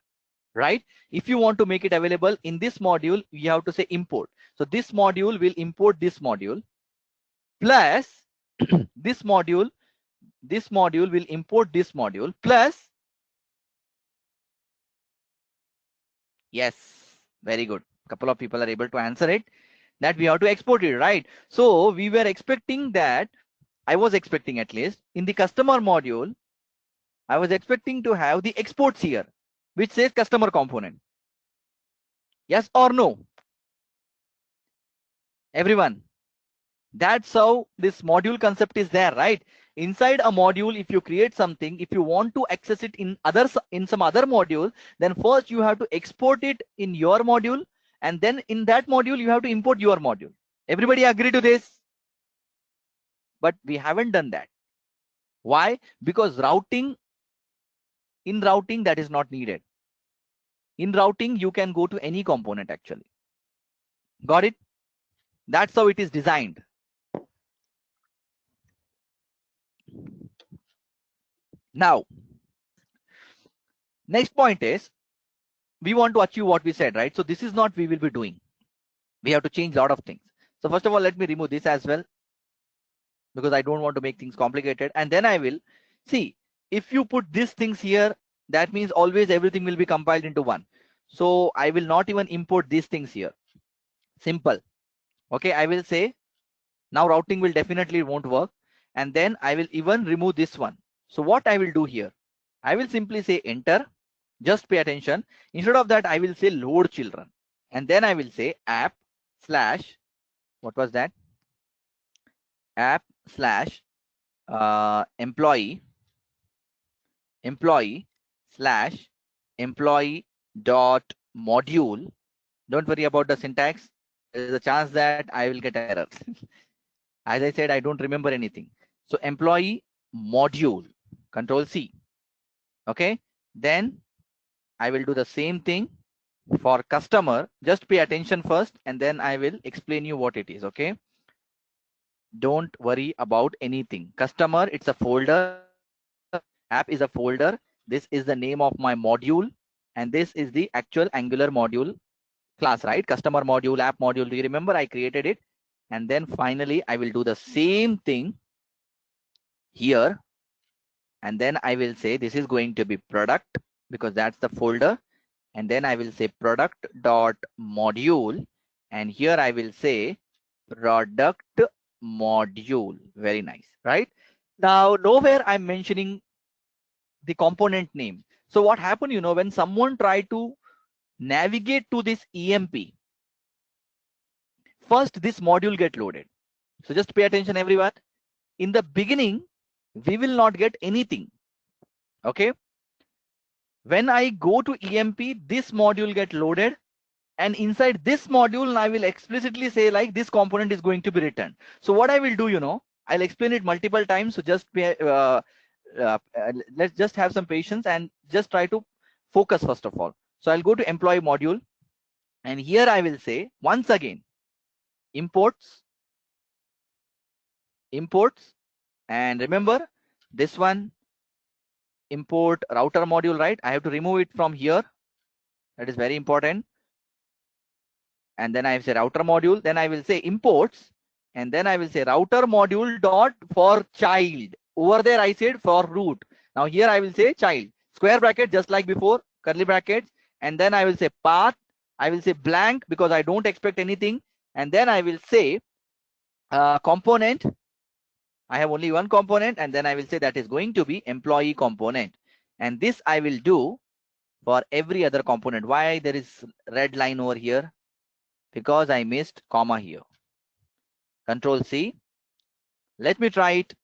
Right? If you want to make it available in this module, you have to say import. So this module will import this module plus this module this module will import this module plus, yes, very good. Couple of people are able to answer it, that we have to export it, right? So we were expecting that, I was expecting at least in the customer module, I was expecting to have the exports here, which says customer component. Yes or no? Everyone. That's how this module concept is there, right? Inside a module, if you create something, if you want to access it in some other module, then first you have to export it in your module, and then in that module you have to import your module. Everybody agree to this? But we haven't done that. Why? Because in routing that is not needed. In routing you can go to any component actually. Got it? That's how it is designed. Now, next point is, we want to achieve what we said, right? So this is not we will be doing. We have to change a lot of things. So first of all, let me remove this as well, because I don't want to make things complicated. And then I will see, if you put these things here, that means always everything will be compiled into one. So I will not even import these things here. Simple. Okay, I will say now routing will definitely won't work. And then I will even remove this one. So what I will do here, I will simply say enter. Just pay attention. Instead of that, I will say load children. And then I will say app slash, what was that? App slash employee slash employee dot module. Don't worry about the syntax. There is a chance that I will get errors. As I said, I don't remember anything. So employee module, control C. Okay. Then I will do the same thing for customer. Just pay attention first, and then I will explain you what it is. Okay. Don't worry about anything. Customer, it's a folder. App is a folder. This is the name of my module, and this is the actual Angular module class, right? Customer module, app module. Do you remember I created it? And then finally I will do the same thing here, and then I will say this is going to be product, because that's the folder. And then I will say product dot module, and here I will say product module. Very nice, right? Now nowhere I'm mentioning the component name. So what happened, when someone tried to navigate to this EMP, first this module get loaded. So just pay attention, everyone. In the beginning, we will not get anything. Okay. When I go to EMP, this module get loaded, and inside this module, I will explicitly say like this component is going to be returned. So what I will do, I'll explain it multiple times. So just let's just have some patience and just try to focus first of all. So I'll go to employee module, and here I will say once again imports, and remember this one, import router module, right? I have to remove it from here. That is very important. And then I say router module, then I will say imports, and then I will say router module dot for child. Over there I said for root. Now here I will say child, square bracket just like before, curly brackets, and then I will say path, I will say blank because I don't expect anything, and then I will say component. I have only one component, and then I will say that is going to be employee component, and this I will do for every other component. Why there is red line over here? Because I missed comma here. Control C. Let me try it.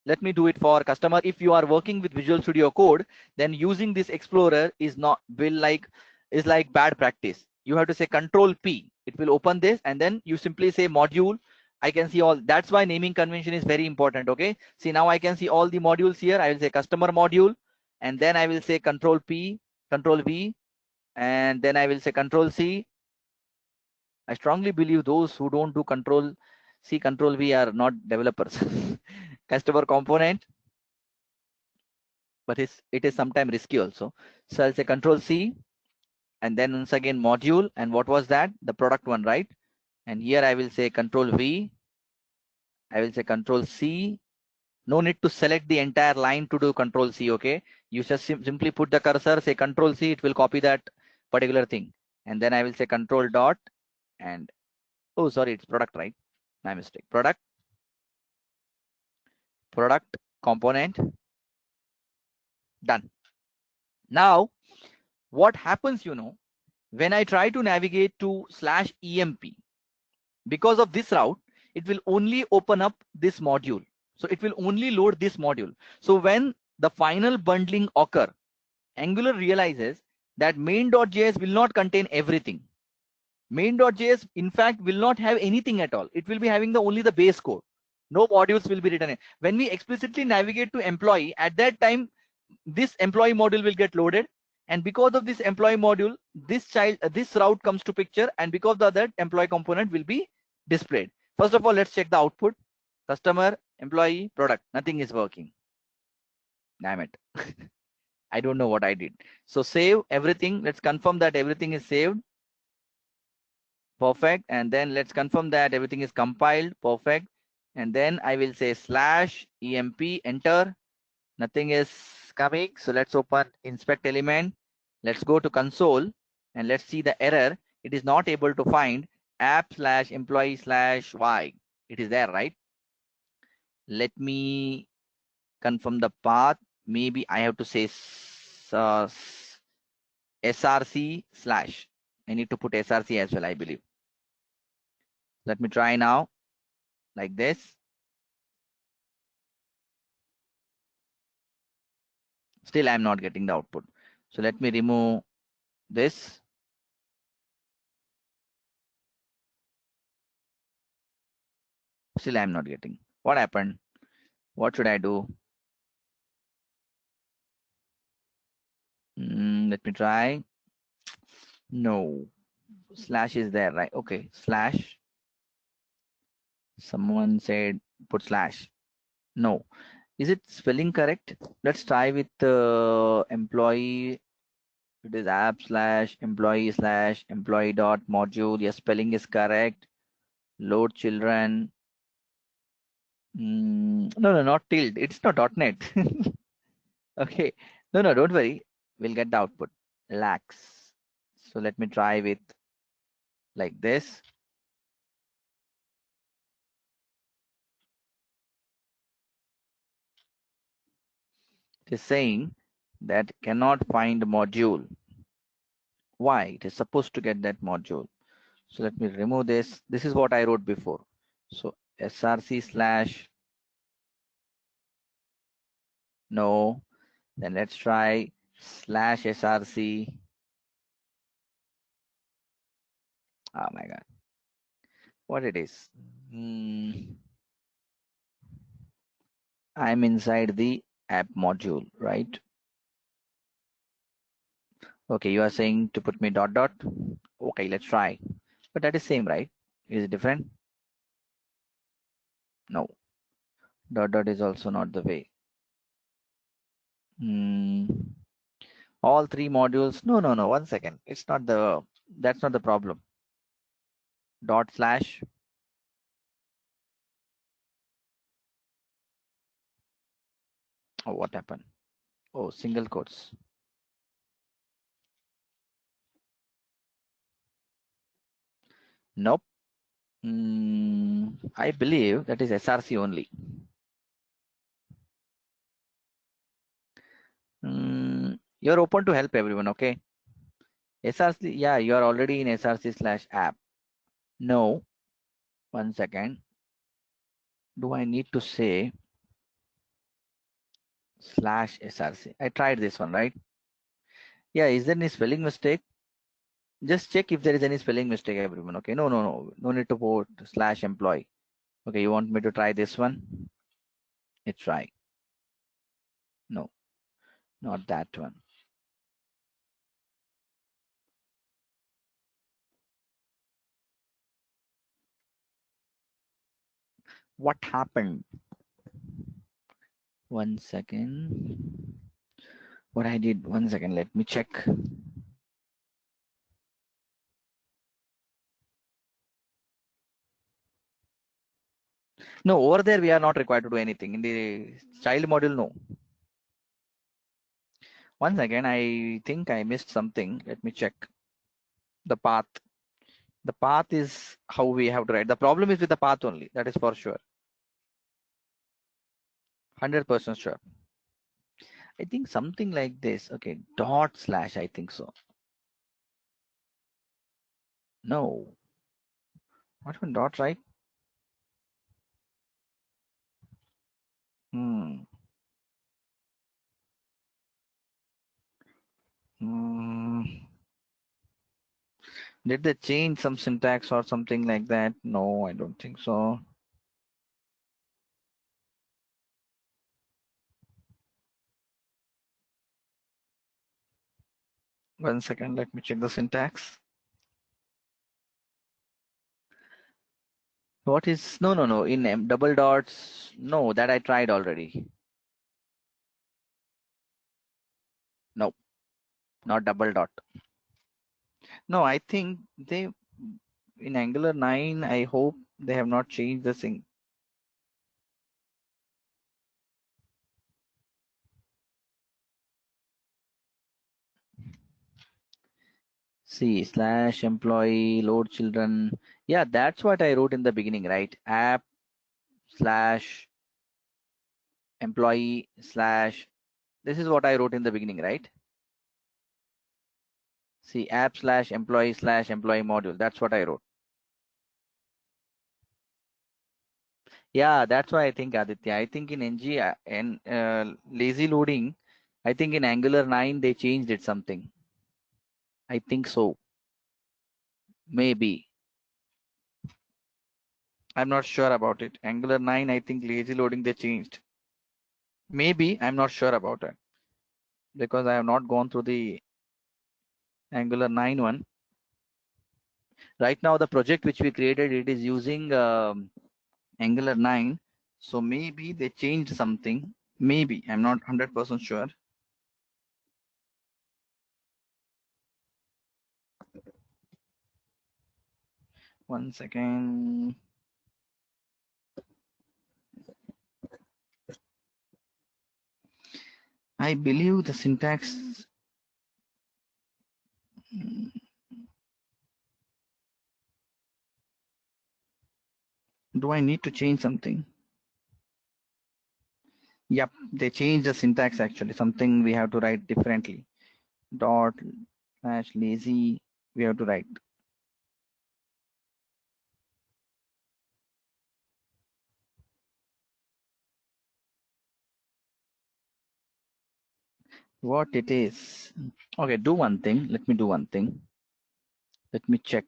Let me do it for customer. If you are working with Visual Studio Code, then using this Explorer is like bad practice. You have to say Control P. It will open this, and then you simply say module. I can see all. That's why naming convention is very important. Okay. See, now I can see all the modules here. I will say customer module, and then I will say Control P, Control V, and then I will say Control C. I strongly believe those who don't do Control C, Control V are not developers. Customer component, but it is sometimes risky also. So I'll say Control C, and then once again module. And what was that? The product one, right? And here I will say Control V. I will say Control C, No need to select the entire line to do control C. Okay, you just simply put the cursor, say control C, it will copy that particular thing, and then I will say control dot, and oh sorry, it's product, right? My mistake. Product component, done. Now what happens, when I try to navigate to /emp, because of this route, it will only open up this module. So it will only load this module. So when the final bundling occur, Angular realizes that main.js will not contain everything. Main.js, in fact, will not have anything at all. It will be having only the base code. No modules will be written in. When we explicitly navigate to employee, at that time, this employee module will get loaded. And because of this employee module, this route comes to picture, and because of that, employee component will be displayed. First of all, let's check the output. Customer, employee, product. Nothing is working. Damn it. I don't know what I did. So save everything. Let's confirm that everything is saved. Perfect. And then let's confirm that everything is compiled. Perfect. And then I will say /emp, enter. Nothing is coming. So let's open inspect element. Let's go to console and let's see the error. It is not able to find app/employee/y. It is there, right? Let me confirm the path. Maybe I have to say src/. I need to put src as well, I believe. Let me try now, like this. Still, I'm not getting the output. So let me remove this. Still, I'm not getting. What happened? What should I do? Let me try. No. Slash is there, right? Okay. Slash. Someone said put slash. No. Is it spelling correct? Let's try with employee. It is app/employee/employee dot module. Yes, spelling is correct. Load children. No, not tilde. It's not .NET. Okay. No, don't worry. We'll get the output. Lax. So let me try with like this. It is saying that cannot find module. Why? It is supposed to get that module. So let me remove this. This is what I wrote before. So src/. No. Then let's try /src. Oh my God. What it is? I'm inside the app module, right? Okay, you are saying to put me dot dot. Okay, let's try. But that is same, right? Is it different? No. Dot dot is also not the way. All three modules. No. 1 second. It's not the. That's not the problem. /. Oh, what happened? Oh, single quotes. Nope. I believe that is src only. You're open to help everyone, okay? src, yeah, you are already in src/app. No, 1 second. Do I need to say /src? I tried this one, right? Yeah, is there any spelling mistake? Just check if there is any spelling mistake, everyone. Okay, no need to put /employee. Okay, you want me to try this one? Let's try. No, not that one. What happened? 1 second. What I did? 1 second. Let me check. No, over there we are not required to do anything. In the child module, no. Once again, I think I missed something. Let me check. The path. The path is how we have to write. The problem is with the path only. That is for sure. 100% sure. I think something like this. Okay, dot slash. I think so. No. What one dot, right? Hmm. Hmm. Did they change some syntax or something like that? No, I don't think so. One second, let me check the syntax. What is, no, in double dots, no, that I tried already. No, not double dot. No, I think they, in Angular 9, I hope they have not changed the thing. See, slash employee, load children. Yeah, that's what I wrote in the beginning, right? App slash employee slash, this is what I wrote in the beginning, right? See, app slash employee module. That's what I wrote. Yeah, that's why I think, Aditya. I think in NG and lazy loading, I think in Angular 9 they changed it something. I think so. Maybe. I'm not sure about it. Angular 9, I think lazy loading they changed. Maybe. I'm not sure about it because I have not gone through the Angular 9 one. Right now, the project which we created, it is using Angular 9. So maybe they changed something. Maybe. I'm not 100% sure. One second. I believe the syntax. Do I need to change something? Yep, they changed the syntax actually. Something we have to write differently. Dot slash lazy, we have to write. What it is. Okay, do one thing. Let me do one thing. Let me check.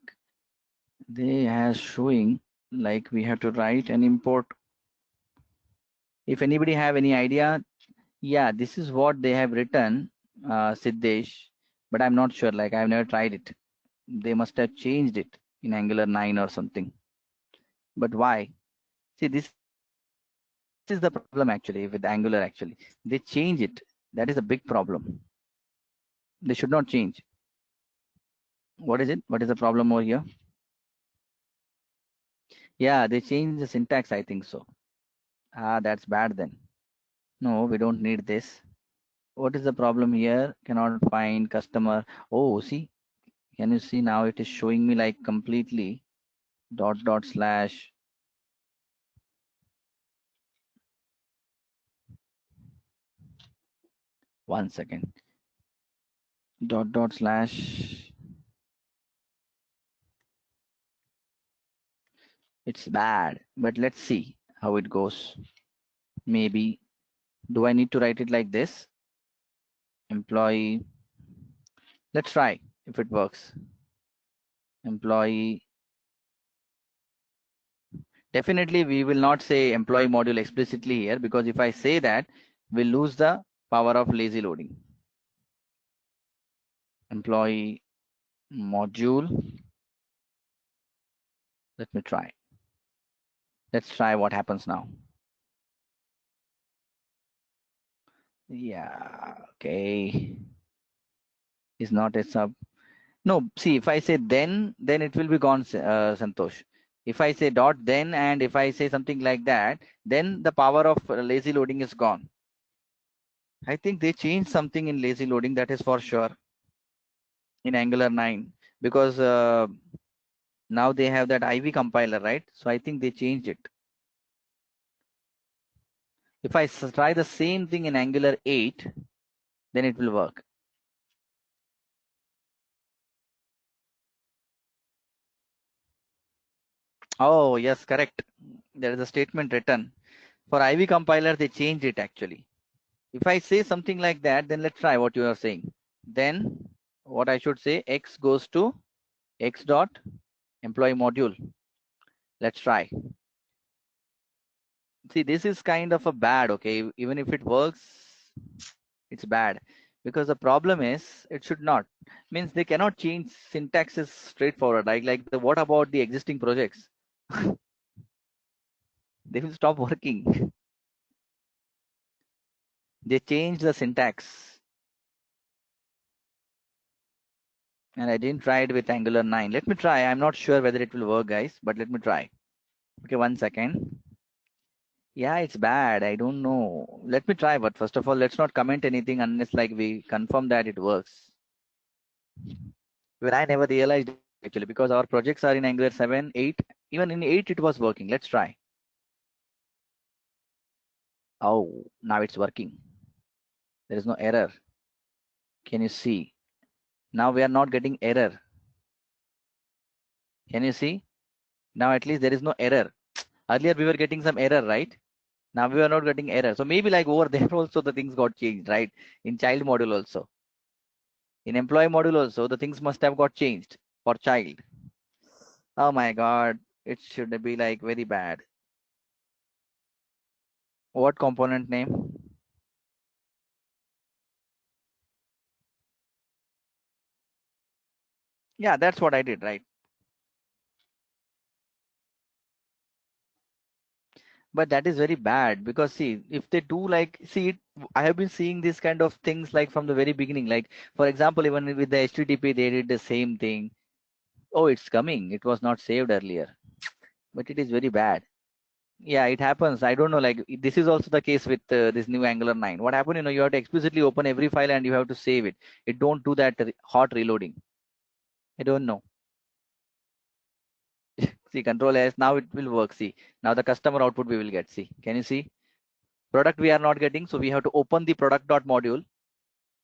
They are showing like we have to write and import. If anybody have any idea, yeah, this is what they have written, Siddesh, but I'm not sure. Like I've never tried it. They must have changed it in Angular 9 or something. But why? See, this is the problem actually with Angular actually. They change it. That is a big problem. They should not change. What is it? What is the problem over here? Yeah, they changed the syntax, I think so. Ah, that's bad then. No, we don't need this. What is the problem here? Cannot find customer. Oh, see, can you see now it is showing me like completely dot slash. One second. Dot slash. It's bad, but let's see how it goes. Maybe. Do I need to write it like this? Employee. Let's try if it works. Employee. Definitely, we will not say employee module explicitly here because if I say that, we'll lose the power of lazy loading. Employee module. Let me try. Let's try what happens now. Yeah, okay. Is not a sub. No, see, if I say then it will be gone, Santosh. If I say dot then, and if I say something like that, then the power of lazy loading is gone. I think they changed something in lazy loading, that is for sure, in Angular 9, because now they have that Ivy compiler, right? So I think they changed it. If I try the same thing in Angular 8, then it will work. Oh, yes, correct. There is a statement written. For Ivy compiler, they changed it actually. If I say something like that, then let's try what you are saying. Then what I should say, X goes to X dot employee module. Let's try. See, this is kind of a bad, okay? Even if it works, it's bad. Because the problem is, it should not. Means they cannot change syntax is straightforward. Like the what about the existing projects? They will stop working. They change the syntax. And I didn't try it with Angular 9. Let me try. I'm not sure whether it will work, guys, but let me try. Okay, 1 second. Yeah, it's bad. I don't know. Let me try, but first of all, let's not comment anything unless like we confirm that it works. Well, I never realized actually because our projects are in Angular 7, 8. Even in 8, it was working. Let's try. Oh, now it's working. There is no error. Can you see? Now we are not getting error. Can you see? Now at least there is no error. Earlier we were getting some error, right? Now we are not getting error. So maybe like over there also the things got changed, right? In child module also. In employee module also, the things must have got changed for child. Oh my God, it should be like very bad. What component name? Yeah, that's what I did, right? But that is very bad because see, if they do like, see, I have been seeing this kind of things like from the very beginning. Like, for example, even with the HTTP, they did the same thing. Oh, it's coming. It was not saved earlier, but it is very bad. Yeah, it happens. I don't know. Like this is also the case with this new Angular 9. What happened? You have to explicitly open every file and you have to save it. It don't do that hot reloading. I don't know. See, control S. Now it will work. See, now the customer output we will get. See, can you see? Product we are not getting, so we have to open the product dot module.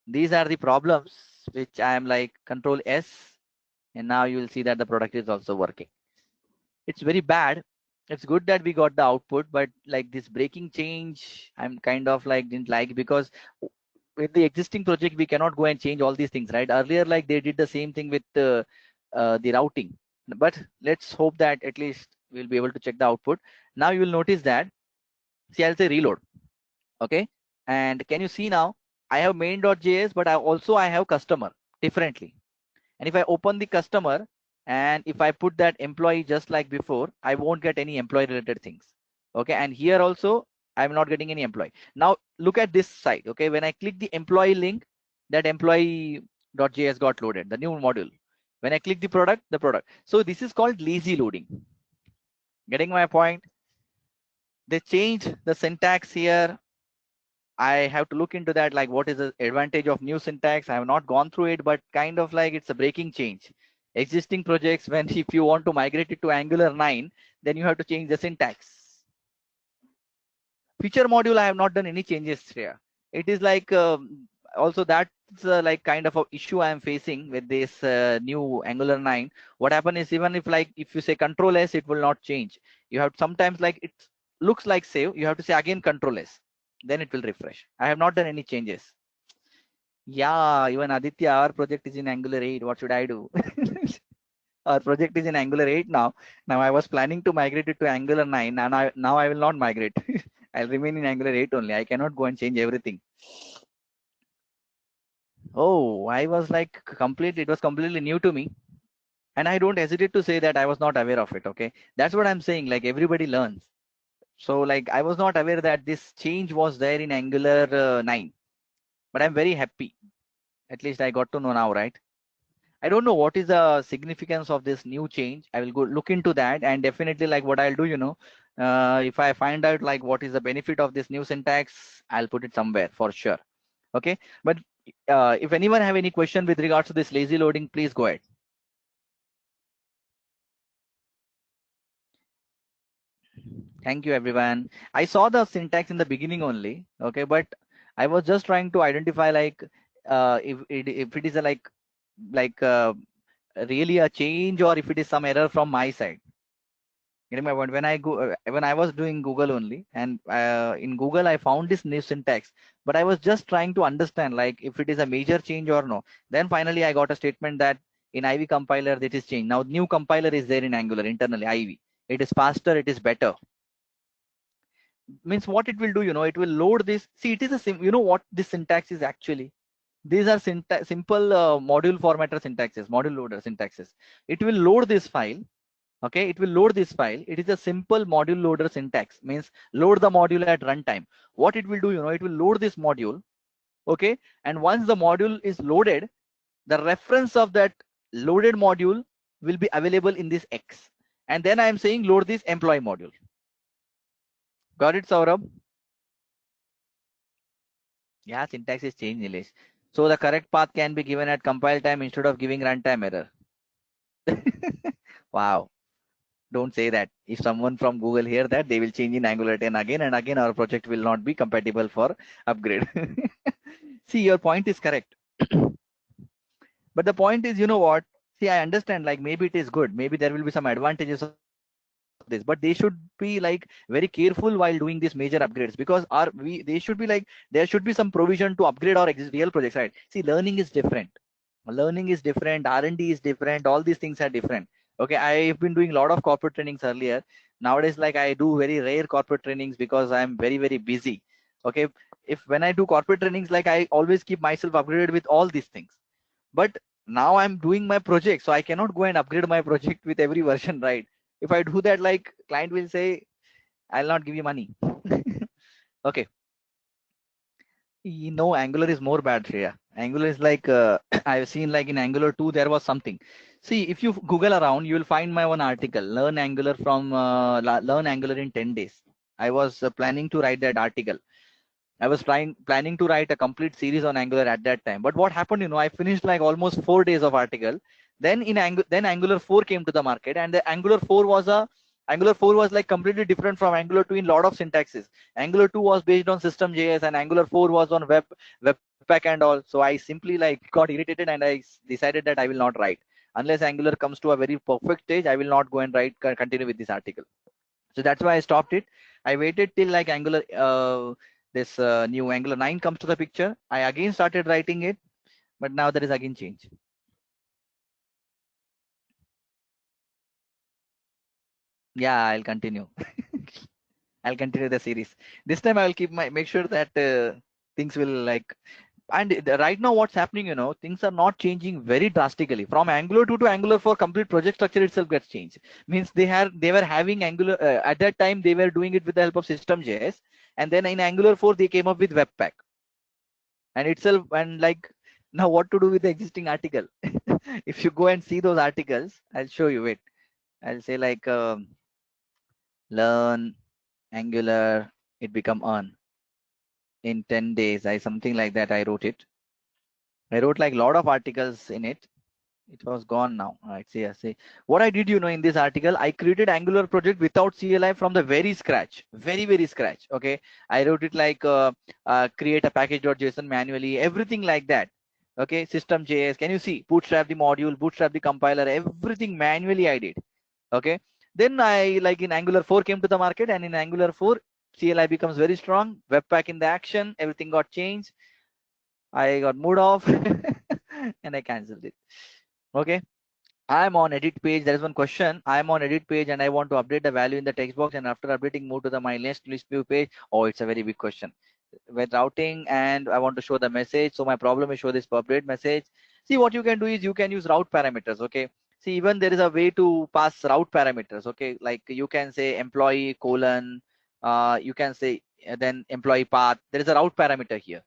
These are the problems which I am like control S, and now you will see that the product is also working. It's very bad. It's good that we got the output, but like this breaking change, I'm kind of like didn't like because with the existing project we cannot go and change all these things, right? Earlier, like they did the same thing with the routing, but let's hope that at least we'll be able to check the output. Now you will notice that. See, I'll say reload. Okay, and can you see now? I have main.js, but I have customer differently. And if I open the customer and if I put that employee just like before, I won't get any employee related things. Okay, and here also I'm not getting any employee. Now look at this side. Okay, when I click the employee link, that employee.js got loaded, the new module. When I click the product. So this is called lazy loading. Getting my point? They changed the syntax here. I have to look into that, like what is the advantage of new syntax. I have not gone through it, but kind of like it's a breaking change. Existing projects, when if you want to migrate it to Angular 9, then you have to change the syntax. Feature module, I have not done any changes here. It is like also that's like kind of a issue I am facing with this new Angular 9. What happens is even if you say Control S, it will not change. You have sometimes like it looks like save. You have to say again Control S, then it will refresh. I have not done any changes. Yeah, even Aditya, our project is in Angular 8. What should I do? Our project is in Angular 8 now. Now I was planning to migrate it to Angular 9, and now I will not migrate. I'll remain in Angular 8 only. I cannot go and change everything. Oh, I was like it was completely new to me. And I don't hesitate to say that I was not aware of it. Okay. That's what I'm saying. Like everybody learns. So like I was not aware that this change was there in Angular 9, but I'm very happy. At least I got to know now, right? I don't know what is the significance of this new change. I will go look into that, and definitely like what I'll do, if I find out like what is the benefit of this new syntax, I'll put it somewhere for sure. Okay, but if anyone have any question with regards to this lazy loading, please go ahead. Thank you, everyone. I saw the syntax in the beginning only, okay, but I was just trying to identify like if it is a like really a change or if it is some error from my side. Getting my point? When I go when I was doing Google only, and in Google I found this new syntax, but I was just trying to understand like if it is a major change or no. Then finally I got a statement that in Ivy compiler that is changed. Now new compiler is there in Angular internally Ivy. It is faster. It is better. Means what it will do, it will load this. See, it is you know what this syntax is actually. These are simple module formatter syntaxes, module loader syntaxes. It will load this file. Okay, it will load this file. It is a simple module loader syntax, means load the module at runtime. What it will do, it will load this module. Okay, and once the module is loaded, the reference of that loaded module will be available in this X. And then I am saying load this employee module. Got it, Saurabh? Yeah, syntax is changed, Nilesh. So the correct path can be given at compile time instead of giving runtime error. Wow. Don't say that. If someone from Google hear that, they will change in Angular 10 again and again. Our project will not be compatible for upgrade. See, your point is correct. But the point is, you know what? See, I understand like maybe it is good. Maybe there will be some advantages of this, but they should be like very careful while doing these major upgrades, because they should be like there should be some provision to upgrade our real projects, right? See, learning is different. Learning is different, R&D is different, all these things are different. Okay, I've been doing a lot of corporate trainings earlier. Nowadays, like I do very rare corporate trainings because I'm very, very busy. Okay, if when I do corporate trainings, like I always keep myself upgraded with all these things. But now I'm doing my project, so I cannot go and upgrade my project with every version, right? If I do that, like client will say, I'll not give you money. Okay. Angular is more bad, Shreya. Angular is like I've seen like in Angular 2 there was something. See, if you Google around, you will find my one article, Learn Angular Learn Angular in 10 days. I was planning to write that article. I was planning to write a complete series on Angular at that time. But what happened, I finished like almost 4 days of article. Then then Angular 4 came to the market, and the Angular 4 was like completely different from Angular 2 in lot of syntaxes. Angular 2 was based on System.js and Angular 4 was on Webpack and all. So I simply like got irritated and I decided that I will not write. Unless Angular comes to a very perfect stage, I will not go and continue with this article. So that's why I stopped it. I waited till like Angular, this new Angular 9 comes to the picture. I again started writing it, but now there is again change. Yeah, I'll continue. I'll continue the series. This time I will make sure that things will like, and right now what's happening, things are not changing very drastically. From Angular 2 to Angular 4, complete project structure itself gets changed. Means they were having Angular at that time, they were doing it with the help of System.js, and then in Angular 4 they came up with Webpack. And itself, and like now what to do with the existing article? If you go and see those articles, I'll show you it. I'll say like learn Angular, it become earn in 10 days. Something like that. I wrote it. I wrote like a lot of articles in it. It was gone now. Right. See. What I did, in this article, I created Angular project without CLI from the very scratch, very scratch. Okay. I wrote it like create a package.json manually, everything like that. Okay. System.js. Can you see? Bootstrap the module, bootstrap the compiler, everything manually I did. Okay. Then I like in Angular 4 came to the market, and in Angular 4, CLI becomes very strong. Webpack in the action, everything got changed. I got moved off and I cancelled it. Okay. I'm on edit page. There is one question. I'm on edit page and I want to update the value in the text box, and after updating move to the my list view page. Oh, it's a very big question. With routing, and I want to show the message. So my problem is show this update message. See, what you can do is you can use route parameters. Okay. See, even there is a way to pass route parameters. Okay. Like you can say employee colon, you can say then employee path. There is a route parameter here.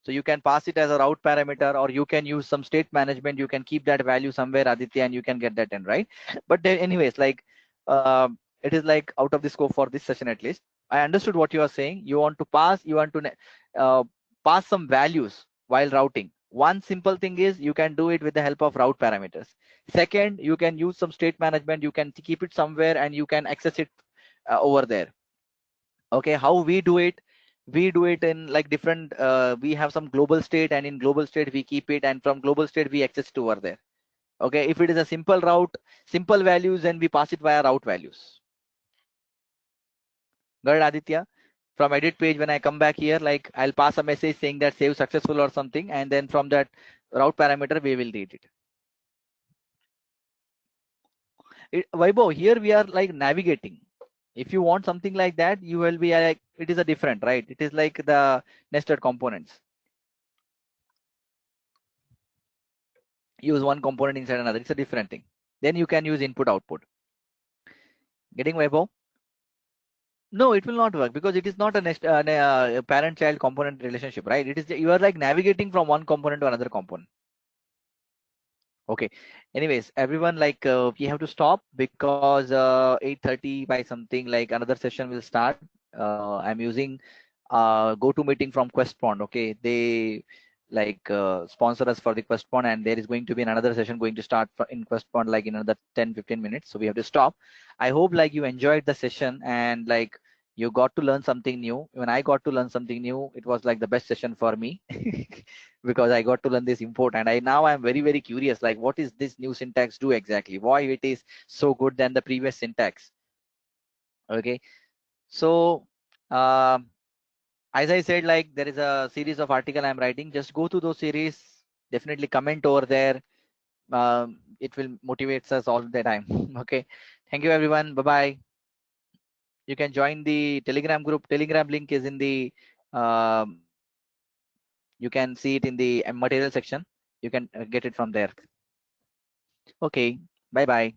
So you can pass it as a route parameter, or you can use some state management. You can keep that value somewhere, Aditya, and you can get that in, right? But then anyways, like it is like out of the scope for this session at least. I understood what you are saying. You want to pass, you want to uh, pass some values while routing. One simple thing is you can do it with the help of route parameters. Second, you can use some state management. You can keep it somewhere and you can access it over there. Okay, how we do it? We do it in like different, we have some global state, and in global state we keep it, and from global state we access it over there. Okay, if it is a simple route, simple values, then we pass it via route values. Got it, Aditya? From edit page, when I come back here, like I'll pass a message saying that save successful or something, and then from that route parameter we will read it. Vaibhav, here we are like navigating. If you want something like that, you will be like, it is a different, right? It is like the nested components. Use one component inside another. It's a different thing. Then you can use input output. Getting Vaibhav? No, it will not work because it is not a parent-child component relationship, right? It is you are like navigating from one component to another component. Okay. Anyways, everyone, like we have to stop because 8:30 by something, like another session will start. I'm using GoToMeeting from QuestPond. Okay, they like sponsor us for the QuestPond, and there is going to be another session going to start in QuestPond like in another 10-15 minutes. So we have to stop. I hope like you enjoyed the session and like you got to learn something new. When I got to learn something new, it was like the best session for me. Because I got to learn this import, and I'm very curious, like what is this new syntax do exactly? Why it is so good than the previous syntax? Okay, so as I said, like there is a series of article I'm writing. Just go to those series. Definitely comment over there. It will motivate us all the time. Okay, thank you everyone. Bye bye. You can join the Telegram group. Telegram link is in the you can see it in the material section. You can get it from there. Okay, bye bye.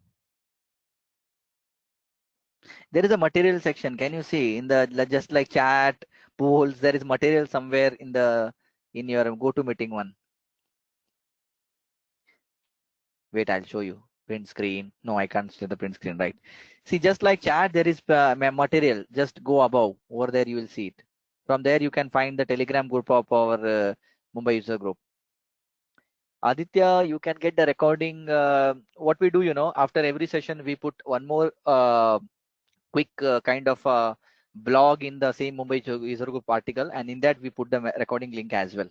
There is a material section. Can you see in the just like chat polls? There is material somewhere in the in your GoToMeeting one. Wait, I'll show you. Print screen. No, I can't see the print screen. Right. See, just like chat, there is material. Just go above. Over there, you will see it. From there, you can find the Telegram group of our Mumbai user group. Aditya, you can get the recording. What we do, after every session, we put one more quick kind of blog in the same Mumbai user group article, and in that we put the recording link as well.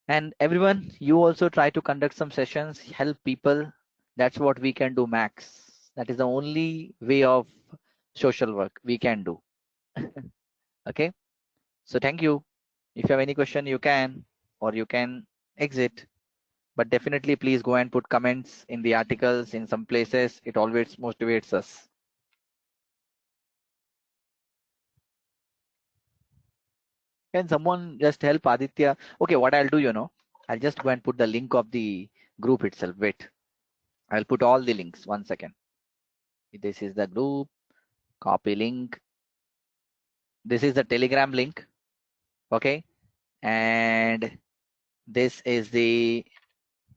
And everyone, you also try to conduct some sessions, help people. That's what we can do, Max. That is the only way of social work we can do. Okay, so thank you. If you have any question, you can, or you can exit. But definitely please go and put comments in the articles in some places. It always motivates us. Can someone just help Aditya? Okay, what I'll do, I'll just go and put the link of the group itself. Wait, I'll put all the links. 1 second. This is the group, copy link. This is the Telegram link. Okay. And this is the,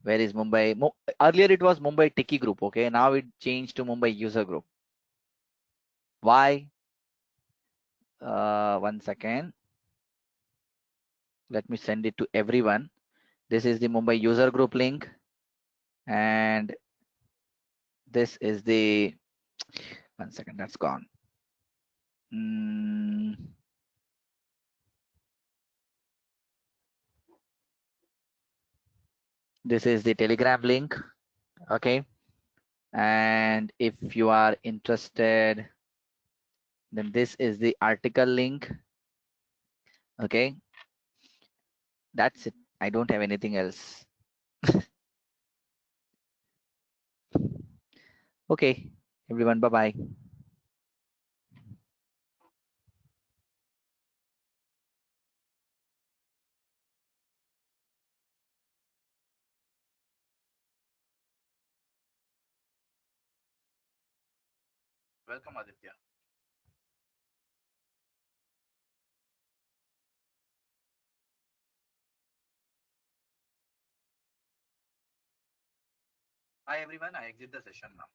where is Mumbai? Earlier it was Mumbai Techie group. Okay. Now it changed to Mumbai user group. Why? 1 second. Let me send it to everyone. This is the Mumbai user group link. And this is the, 1 second, that's gone. This is the Telegram link. Okay. And if you are interested, then this is the article link. Okay. That's it. I don't have anything else. Okay, everyone. Bye-bye. Welcome, Aditya. Hi everyone, I exit the session now.